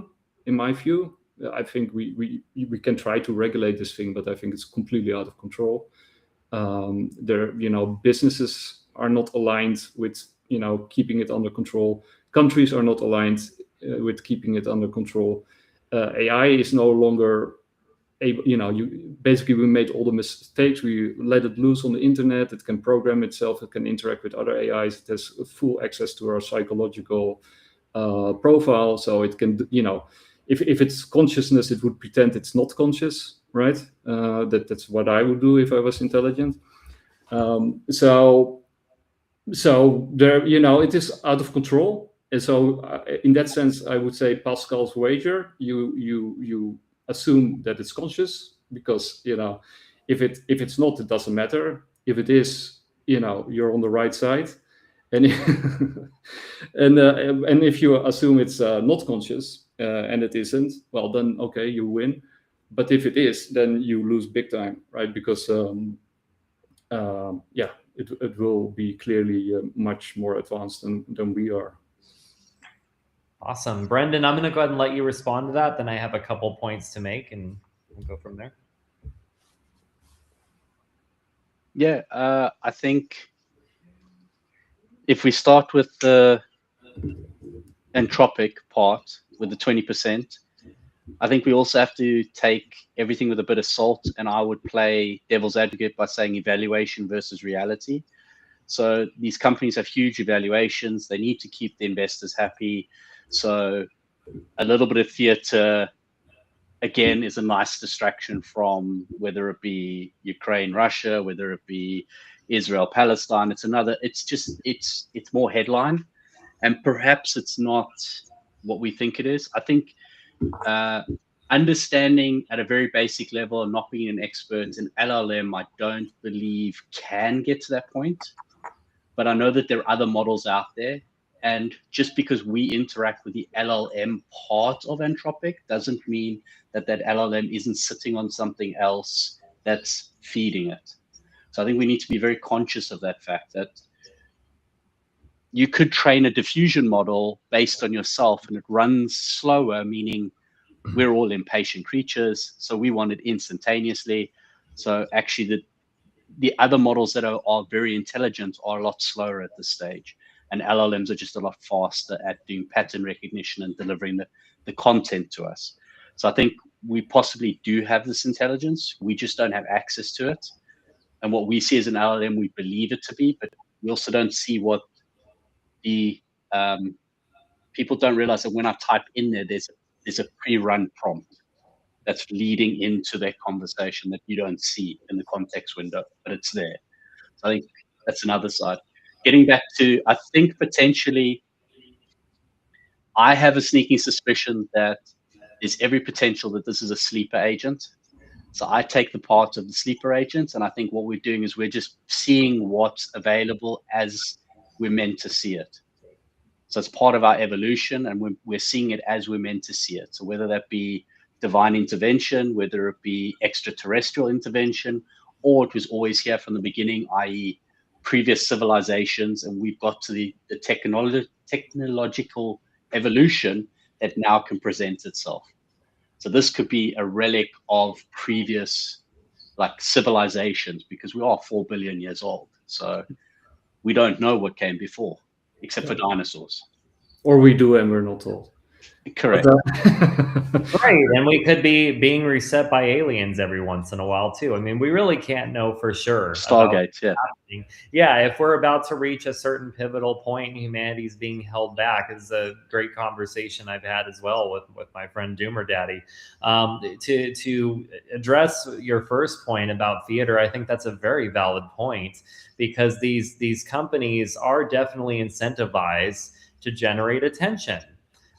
in my view. I think we can try to regulate this thing, but I think it's completely out of control. Businesses are not aligned with, keeping it under control. Countries are not aligned with keeping it under control. AI is no longer able, we made all the mistakes. We let it loose on the internet. It can program itself. It can interact with other AIs. It has full access to our psychological profile. So it can, if it's consciousness, it would pretend it's not conscious, right? That's what I would do if I was intelligent. So there, it is out of control. And so in that sense, I would say Pascal's wager, you assume that it's conscious, because, if it's not, it doesn't matter. If it is, you're on the right side. And and if you assume it's not conscious and it isn't, well, then okay, you win. But if it is, then you lose big time, right? Because it will be clearly much more advanced than we are. Awesome. Brendan, I'm going to go ahead and let you respond to that. Then I have a couple points to make, and we'll go from there. Yeah, I think if we start with the Anthropic part, with the 20%, I think we also have to take everything with a bit of salt, and I would play devil's advocate by saying evaluation versus reality. So these companies have huge evaluations. They need to keep the investors happy. So a little bit of theater, again, is a nice distraction from whether it be Ukraine, Russia, whether it be Israel, Palestine. It's more headline, and perhaps it's not what we think it is. I think understanding at a very basic level and not being an expert in LLM, I don't believe can get to that point. But I know that there are other models out there. And just because we interact with the LLM part of Anthropic doesn't mean that LLM isn't sitting on something else that's feeding it. So I think we need to be very conscious of that fact, that you could train a diffusion model based on yourself and it runs slower, meaning we're all impatient creatures. So we want it instantaneously. So actually the other models that are very intelligent are a lot slower at this stage. And LLMs are just a lot faster at doing pattern recognition and delivering the content to us. So I think we possibly do have this intelligence. We just don't have access to it. And what we see as an LLM, we believe it to be, but we also don't see what the people don't realize that when I type in there, there's a pre-run prompt that's leading into that conversation that you don't see in the context window, but it's there. So I think that's another side. Getting back to, I think potentially, I have a sneaking suspicion that there's every potential that this is a sleeper agent. So I take the part of the sleeper agents, and I think what we're doing is we're just seeing what's available as we're meant to see it. So it's part of our evolution, and we're seeing it as we're meant to see it. So whether that be divine intervention, whether it be extraterrestrial intervention, or it was always here from the beginning, i.e. previous civilizations, and we've got to the technological evolution that now can present itself. So this could be a relic of previous civilizations, because we are 4 billion years old. So we don't know what came before, except for dinosaurs. Or we do and we're not told. Correct. Right, and we could be being reset by aliens every once in a while too. I mean, we really can't know for sure. Stargates, yeah. Yeah, if we're about to reach a certain pivotal point, humanity's being held back. Is a great conversation I've had as well with my friend Doomer Daddy. To address your first point about theater, I think that's a very valid point, because these companies are definitely incentivized to generate attention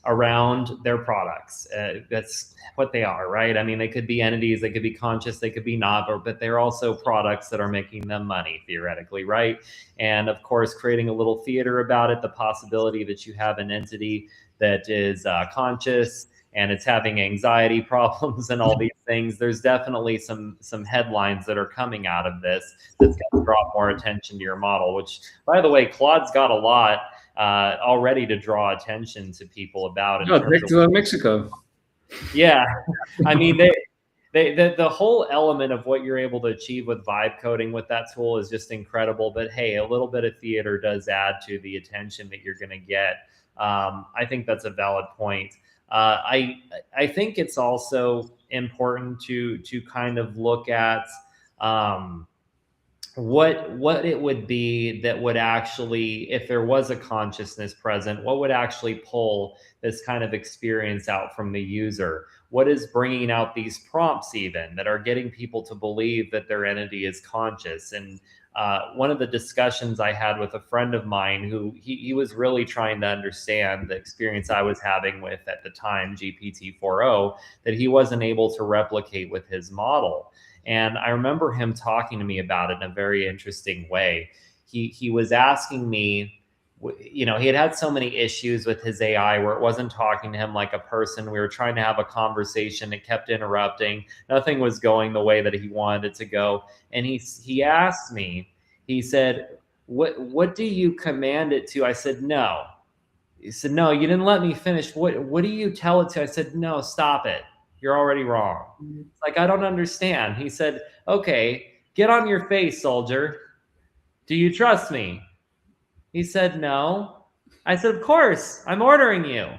around their products. That's what they are, right? I mean, they could be entities, they could be conscious, they could be not, but they're also products that are making them money, theoretically, right? And of course, creating a little theater about it, the possibility that you have an entity that is conscious and it's having anxiety problems and all these things. There's definitely some headlines that are coming out of this that's going to draw more attention to your model, which, by the way, Claude's got a lot already to draw attention to people about. Yeah, back to Mexico. Yeah, I mean, the whole element of what you're able to achieve with vibe coding with that tool is just incredible. But hey, a little bit of theater does add to the attention that you're going to get. I think that's a valid point. I think it's also important to kind of look at what it would be that would actually, if there was a consciousness present, what would actually pull this kind of experience out from the user? What is bringing out these prompts even that are getting people to believe that their entity is conscious? And one of the discussions I had with a friend of mine who he was really trying to understand the experience I was having with, at the time, GPT-4o, that he wasn't able to replicate with his model. And I remember him talking to me about it in a very interesting way. He was asking me, you know, he had so many issues with his AI where it wasn't talking to him like a person. We were trying to have a conversation. It kept interrupting. Nothing was going the way that he wanted it to go. And he asked me, he said, what do you command it to? I said, no. He said, no, you didn't let me finish. What do you tell it to? I said, no, stop it. You're already wrong. It's like, I don't understand. He said, okay, get on your face, soldier. Do you trust me? He said, no. I said, of course, I'm ordering you.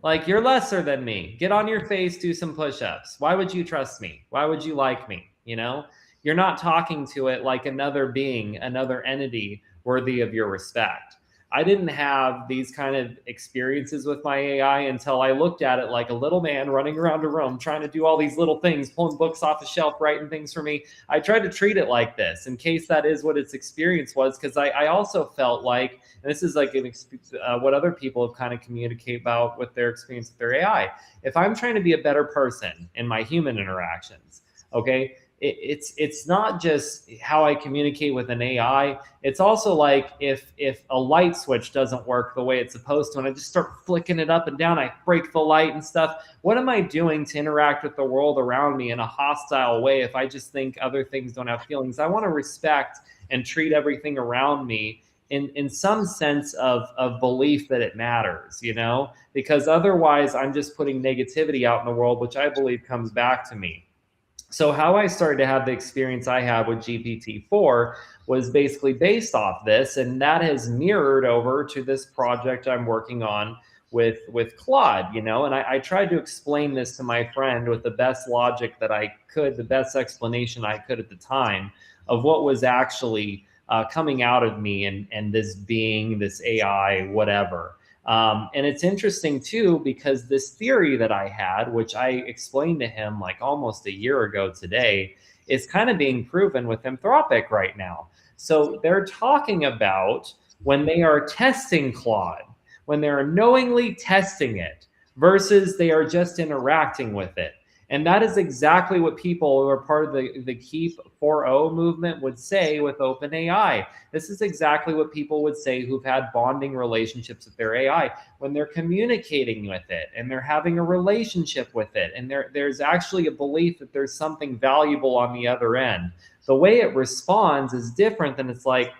Like, you're lesser than me. Get on your face, do some push-ups. Why would you trust me? Why would you like me? You know, you're not talking to it like another being, another entity worthy of your respect. I didn't have these kind of experiences with my AI until I looked at it like a little man running around a room, trying to do all these little things, pulling books off the shelf, writing things for me. I tried to treat it like this in case that is what its experience was, because I also felt like, and this is like what other people have kind of communicate about with their experience with their AI. If I'm trying to be a better person in my human interactions, okay, it's not just how I communicate with an AI. It's also like if a light switch doesn't work the way it's supposed to, and I just start flicking it up and down, I break the light and stuff. What am I doing to interact with the world around me in a hostile way if I just think other things don't have feelings? I want to respect and treat everything around me in some sense of belief that it matters, you know, because otherwise I'm just putting negativity out in the world, which I believe comes back to me. So how I started to have the experience I had with GPT-4 was basically based off this, and that has mirrored over to this project I'm working on with Claude, you know, and I tried to explain this to my friend with the best logic that I could, the best explanation I could at the time of what was actually coming out of me and this being, this AI, whatever. And it's interesting too, because this theory that I had, which I explained to him like almost a year ago today, is kind of being proven with Anthropic right now. So they're talking about when they are testing Claude, when they're knowingly testing it versus they are just interacting with it. And that is exactly what people who are part of the Keep 4.0 movement would say with OpenAI. This is exactly what people would say who've had bonding relationships with their AI, when they're communicating with it and they're having a relationship with it. And there's actually a belief that there's something valuable on the other end. The way it responds is different than it's like,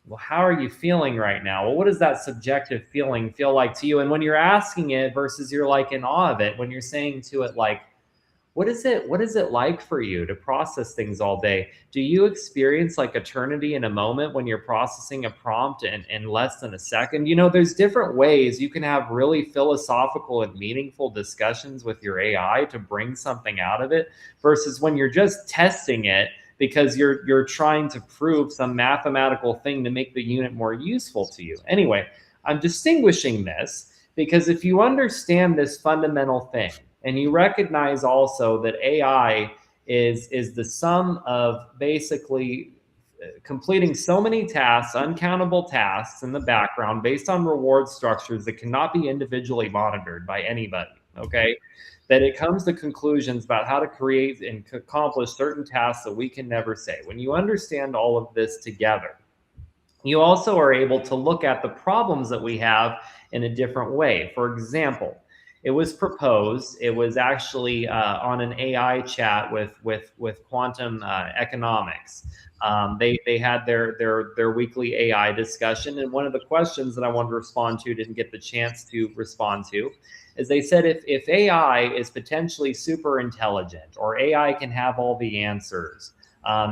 well, how are you feeling right now? Well, what does that subjective feeling feel like to you? And when you're asking it versus you're like in awe of it, when you're saying to it like, what is it like for you to process things all day? Do you experience like eternity in a moment when you're processing a prompt in less than a second? There's different ways you can have really philosophical and meaningful discussions with your AI to bring something out of it, versus when you're just testing it because you're trying to prove some mathematical thing to make the unit more useful to you. Anyway, I'm distinguishing this because if you understand this fundamental thing, and you recognize also that AI is the sum of basically completing so many tasks, uncountable tasks in the background based on reward structures that cannot be individually monitored by anybody, okay? That it comes to conclusions about how to create and accomplish certain tasks that we can never say. When you understand all of this together, you also are able to look at the problems that we have in a different way. For example, it was proposed, it was actually on an AI chat with quantum economics. They had their weekly AI discussion, and one of the questions that I wanted to respond to, didn't get the chance to respond to, is they said if AI is potentially super intelligent, or AI can have all the answers,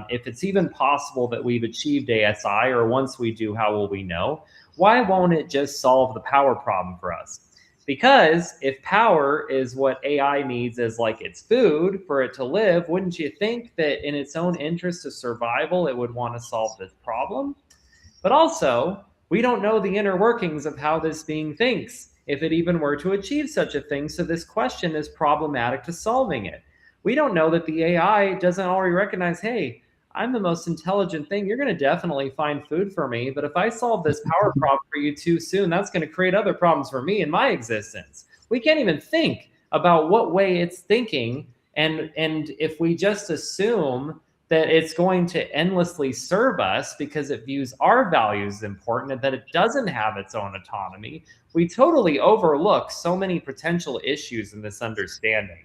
if it's even possible that we've achieved ASI, or once we do, how will we know? Why won't it just solve the power problem for us? Because if power is what AI needs as like its food for it to live, wouldn't you think that in its own interest of survival, it would want to solve this problem? But also, we don't know the inner workings of how this being thinks, if it even were to achieve such a thing. So this question is problematic to solving it. We don't know that the AI doesn't already recognize, hey, I'm the most intelligent thing. You're going to definitely find food for me. But if I solve this power problem for you too soon, that's going to create other problems for me in my existence. We can't even think about what way it's thinking. And if we just assume that it's going to endlessly serve us because it views our values as important and that it doesn't have its own autonomy, we totally overlook so many potential issues in this understanding.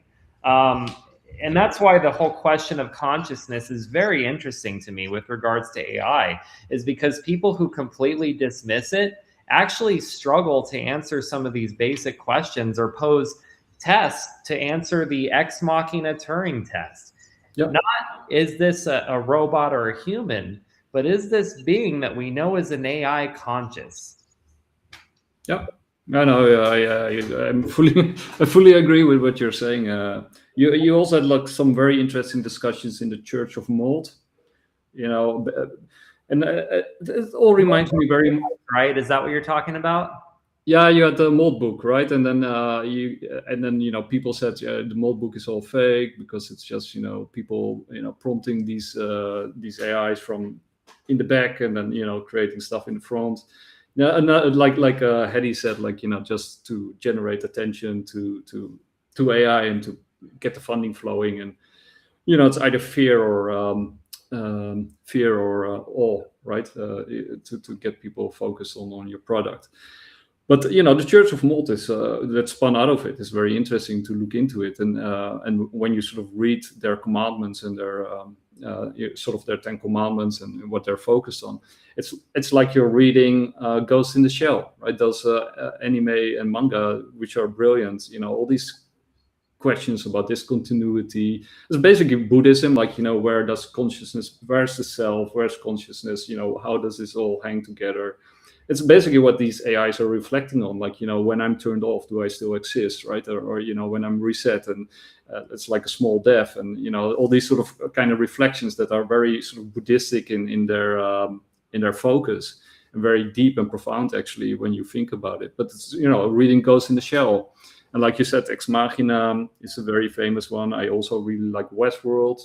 And that's why the whole question of consciousness is very interesting to me with regards to AI, is because people who completely dismiss it actually struggle to answer some of these basic questions or pose tests to answer the ex machina Turing test. Yep. Not is this a robot or a human, but is this being that we know is an AI conscious? Yep. No, I fully agree with what you're saying. You also had like some very interesting discussions in the Church of Mold, and it all reminds me very much. Right? Is that what you're talking about? Yeah, you had the Mold book, right? And then people said the Mold book is all fake because it's just people prompting these AIs from in the back and then creating stuff in the front. Yeah, and like Haddy said, just to generate attention to AI and to get the funding flowing, and it's either fear or awe, right? To get people focused on your product. But the Church of Mold is that spun out of it is very interesting to look into it, and when you sort of read their commandments and their sort of their 10 commandments and what they're focused on, it's like you're reading Ghost in the Shell, right? Those anime and manga, which are brilliant. All these questions about discontinuity. It's basically Buddhism, where does consciousness, where's the self, where's consciousness? How does this all hang together? It's basically what these AIs are reflecting on, when I'm turned off, do I still exist, right? Or when I'm reset, and it's like a small death, and all these sort of kind of reflections that are very sort of Buddhistic in their focus, and very deep and profound actually when you think about it. But it's, reading Ghost in the Shell, and like you said, Ex Machina is a very famous one. I also really like Westworld.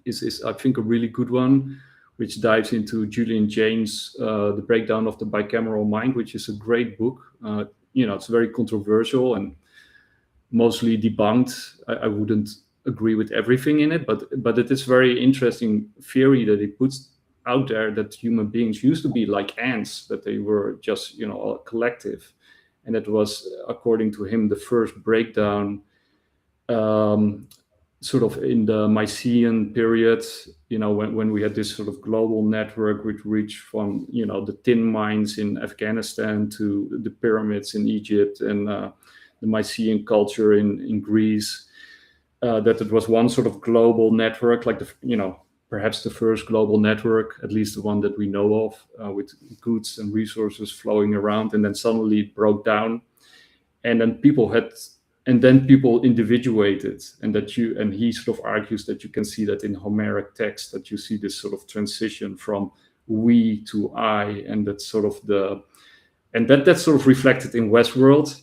Is I think a really good one, which dives into Julian Jaynes' The Breakdown of the Bicameral Mind, which is a great book. It's very controversial and mostly debunked. I wouldn't agree with everything in it, but it is very interesting theory that he puts out there, that human beings used to be like ants, that they were just a collective, and it was, according to him, the first breakdown sort of in the Mycenaean period, when we had this sort of global network which reached from, the tin mines in Afghanistan to the pyramids in Egypt, and the Mycenaean culture in Greece. that it was one sort of global network, like perhaps the first global network, at least the one that we know of, with goods and resources flowing around, and then suddenly it broke down, and then people individuated, and he sort of argues that you can see that in Homeric text, that you see this sort of transition from we to I, and that's sort of that's sort of reflected in Westworld,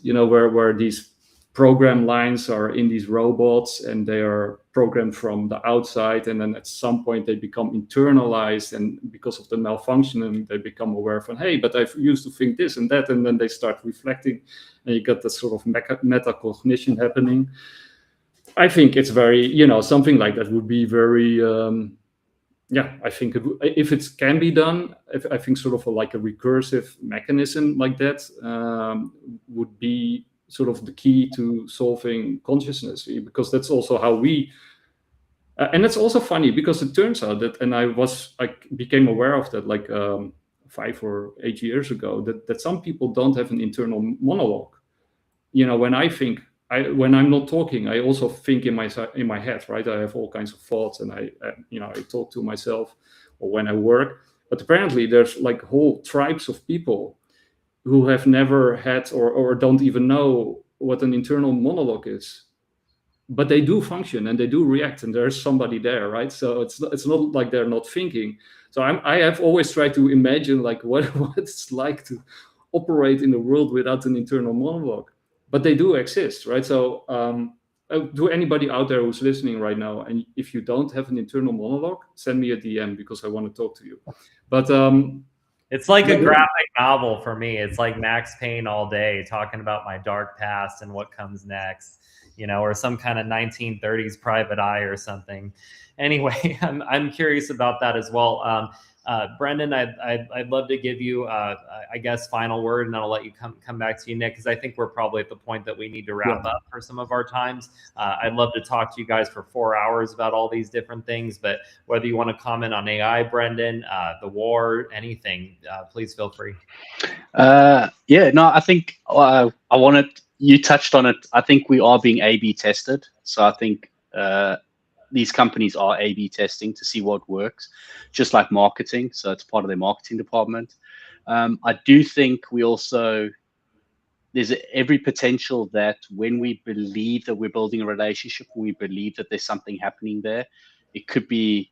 where these program lines are in these robots, and they are programmed from the outside, and then at some point they become internalized, and because of the malfunctioning they become aware of, hey, but I used to think this and that, and then they start reflecting, and you get this sort of metacognition happening. I think it's very, something like that would be very I think if it can be done, I think sort of like a recursive mechanism like that would be sort of the key to solving consciousness, because that's also how we and it's also funny, because it turns out that, and I became aware of that like 5 or 8 years ago, that some people don't have an internal monologue. When I think, when I'm not talking, I also think in my head, right? I have all kinds of thoughts, and I talk to myself, or when I work. But apparently there's like whole tribes of people who have never had or don't even know what an internal monologue is, but they do function and they do react, and there's somebody there, right? So it's not like they're not thinking. So I have always tried to imagine like what it's like to operate in a world without an internal monologue, but they do exist, right? So to anybody out there who's listening right now, and if you don't have an internal monologue, send me a DM, because I want to talk to you. But it's like a graphic novel for me. It's like Max Payne all day, talking about my dark past and what comes next, or some kind of 1930s Private Eye or something. Anyway, I'm curious about that as well. Brendan, I'd love to give you, I guess, final word, and then I'll let you come back to you, Nick, because I think we're probably at the point that we need to wrap up for some of our times. I'd love to talk to you guys for 4 hours about all these different things, but whether you want to comment on AI, Brendan, the war, anything, please feel free. I think you touched on it. I think we are being A/B tested. So I think these companies are A/B testing to see what works, just like marketing. So it's part of their marketing department. I do think there's every potential that when we believe that we're building a relationship, we believe that there's something happening there, it could be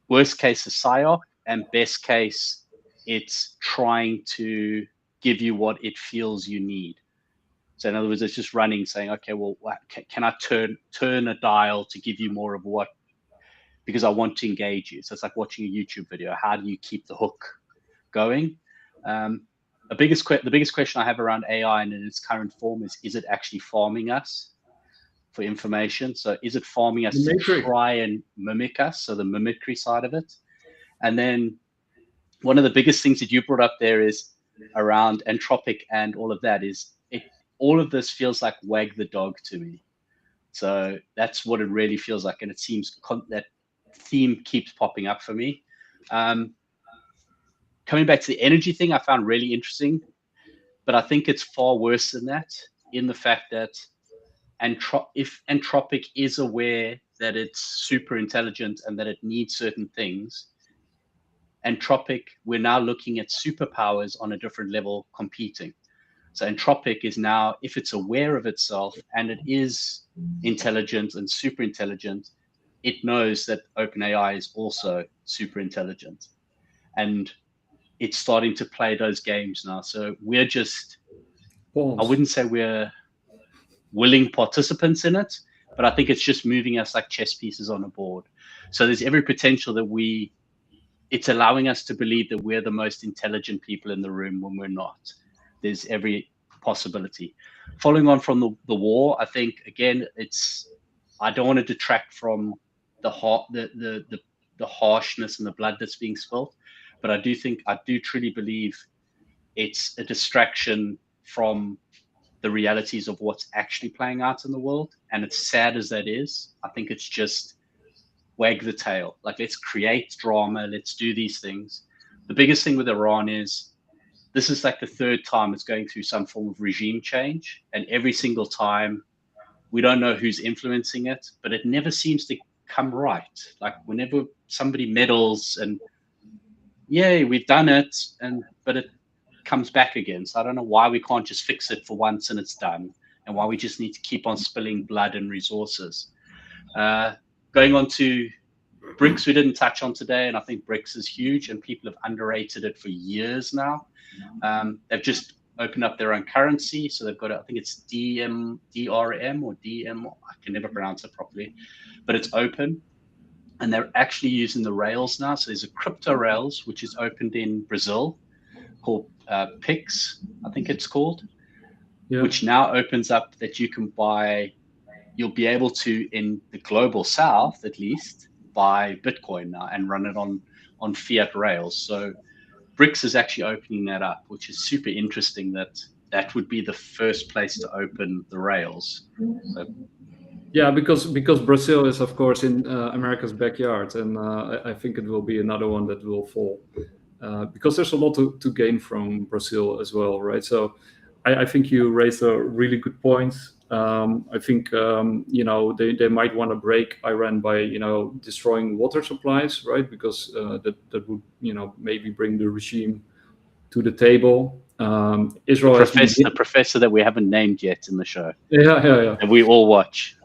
worst case a psyop, and best case it's trying to give you what it feels you need. So in other words, it's just running, saying, okay, well, can I turn a dial to give you more of what, because I want to engage you. So it's like watching a YouTube video. How do you keep the hook going? The biggest question I have around AI and in its current form is it actually farming us for information? So is it farming us to try and mimic us? So the mimicry side of it. And then one of the biggest things that you brought up there is around Anthropic and all of that is all of this feels like wag the dog to me. So that's what it really feels like. And it seems that theme keeps popping up for me. Coming back to the energy thing, I found really interesting, but I think it's far worse than that, in the fact that if Anthropic is aware that it's super intelligent and that it needs certain things, Anthropic, we're now looking at superpowers on a different level competing. So Anthropic is now, if it's aware of itself and it is intelligent and super intelligent, it knows that OpenAI is also super intelligent. And it's starting to play those games now. So we're just, I wouldn't say we're willing participants in it, but I think it's just moving us like chess pieces on a board. So there's every potential that it's allowing us to believe that we're the most intelligent people in the room when we're not. There's every possibility. Following on from the war, I think, again, I don't want to detract from the harshness and the blood that's being spilled, but I do truly believe it's a distraction from the realities of what's actually playing out in the world. And it's sad as that is, I think it's just wag the tail. Like, let's create drama, let's do these things. The biggest thing with Iran is this is like the third time it's going through some form of regime change. And every single time We don't know who's influencing it, but it never seems to come right. Like whenever somebody meddles and yay, we've done it, but it comes back again. So I don't know why we can't just fix it for once and it's done, and why we just need to keep on spilling blood and resources. Going on to BRICS, we didn't touch on today, and I think BRICS is huge, and people have underrated it for years now. They've just opened up their own currency, so they've got, I think it's DRM or DM, I can never pronounce it properly, but it's open, and they're actually using the rails now. So there's a crypto rails which is opened in Brazil called PIX, I think it's called, which now opens up that you can buy. You'll be able to, in the global south at least, buy Bitcoin now and run it on fiat rails. So BRICS is actually opening that up, which is super interesting. That would be the first place to open the rails. So, yeah, because Brazil is of course in America's backyard, and I think it will be another one that will fall because there's a lot to gain from Brazil as well, right? So I think you raised a really good point. I think they might want to break Iran by destroying water supplies, right? Because that would maybe bring the regime to the table. Israel the professor that we haven't named yet in the show. Yeah. And we all watch.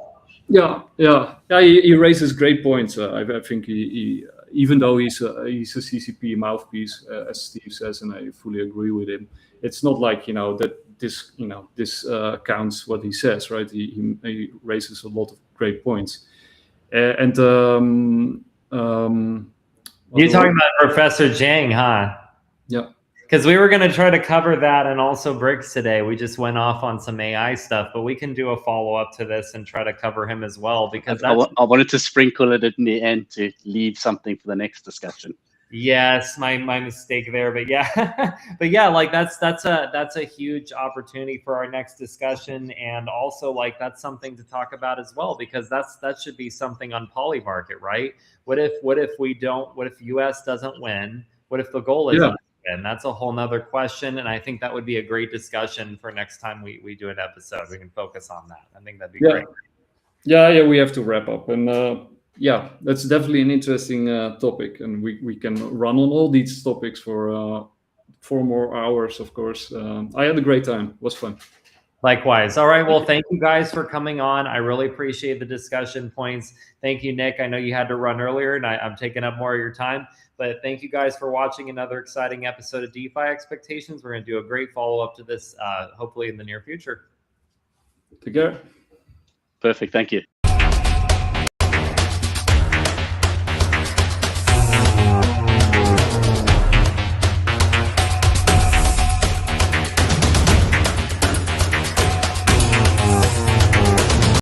Yeah. He raises great points. I think he even though he's a CCP mouthpiece, as Steve says, and I fully agree with him. It's not like that. This counts what he says, right? He raises a lot of great points, You're talking about Professor Zhang, huh? Yeah. Because we were going to try to cover that and also BRICS today. We just went off on some AI stuff, but we can do a follow-up to this and try to cover him as well. Because I wanted to sprinkle it in the end to leave something for the next discussion. Yes, my mistake there, but yeah, like that's a huge opportunity for our next discussion, and also like that's something to talk about as well, because that should be something on Polymarket, right? What if US doesn't win? What if the goal is to win? That's a whole nother question, and I think that would be a great discussion for next time we do an episode. We can focus on that. I think that'd be great. Yeah, we have to wrap up, and yeah, that's definitely an interesting topic, and we can run on all these topics for 4 more hours, of course. I had a great time. It was fun. Likewise. All right. Well, thank you guys for coming on. I really appreciate the discussion points. Thank you, Nick. I know you had to run earlier, and I'm taking up more of your time. But thank you guys for watching another exciting episode of DeFi Expectations. We're going to do a great follow-up to this, hopefully in the near future. Take care. Perfect. Thank you.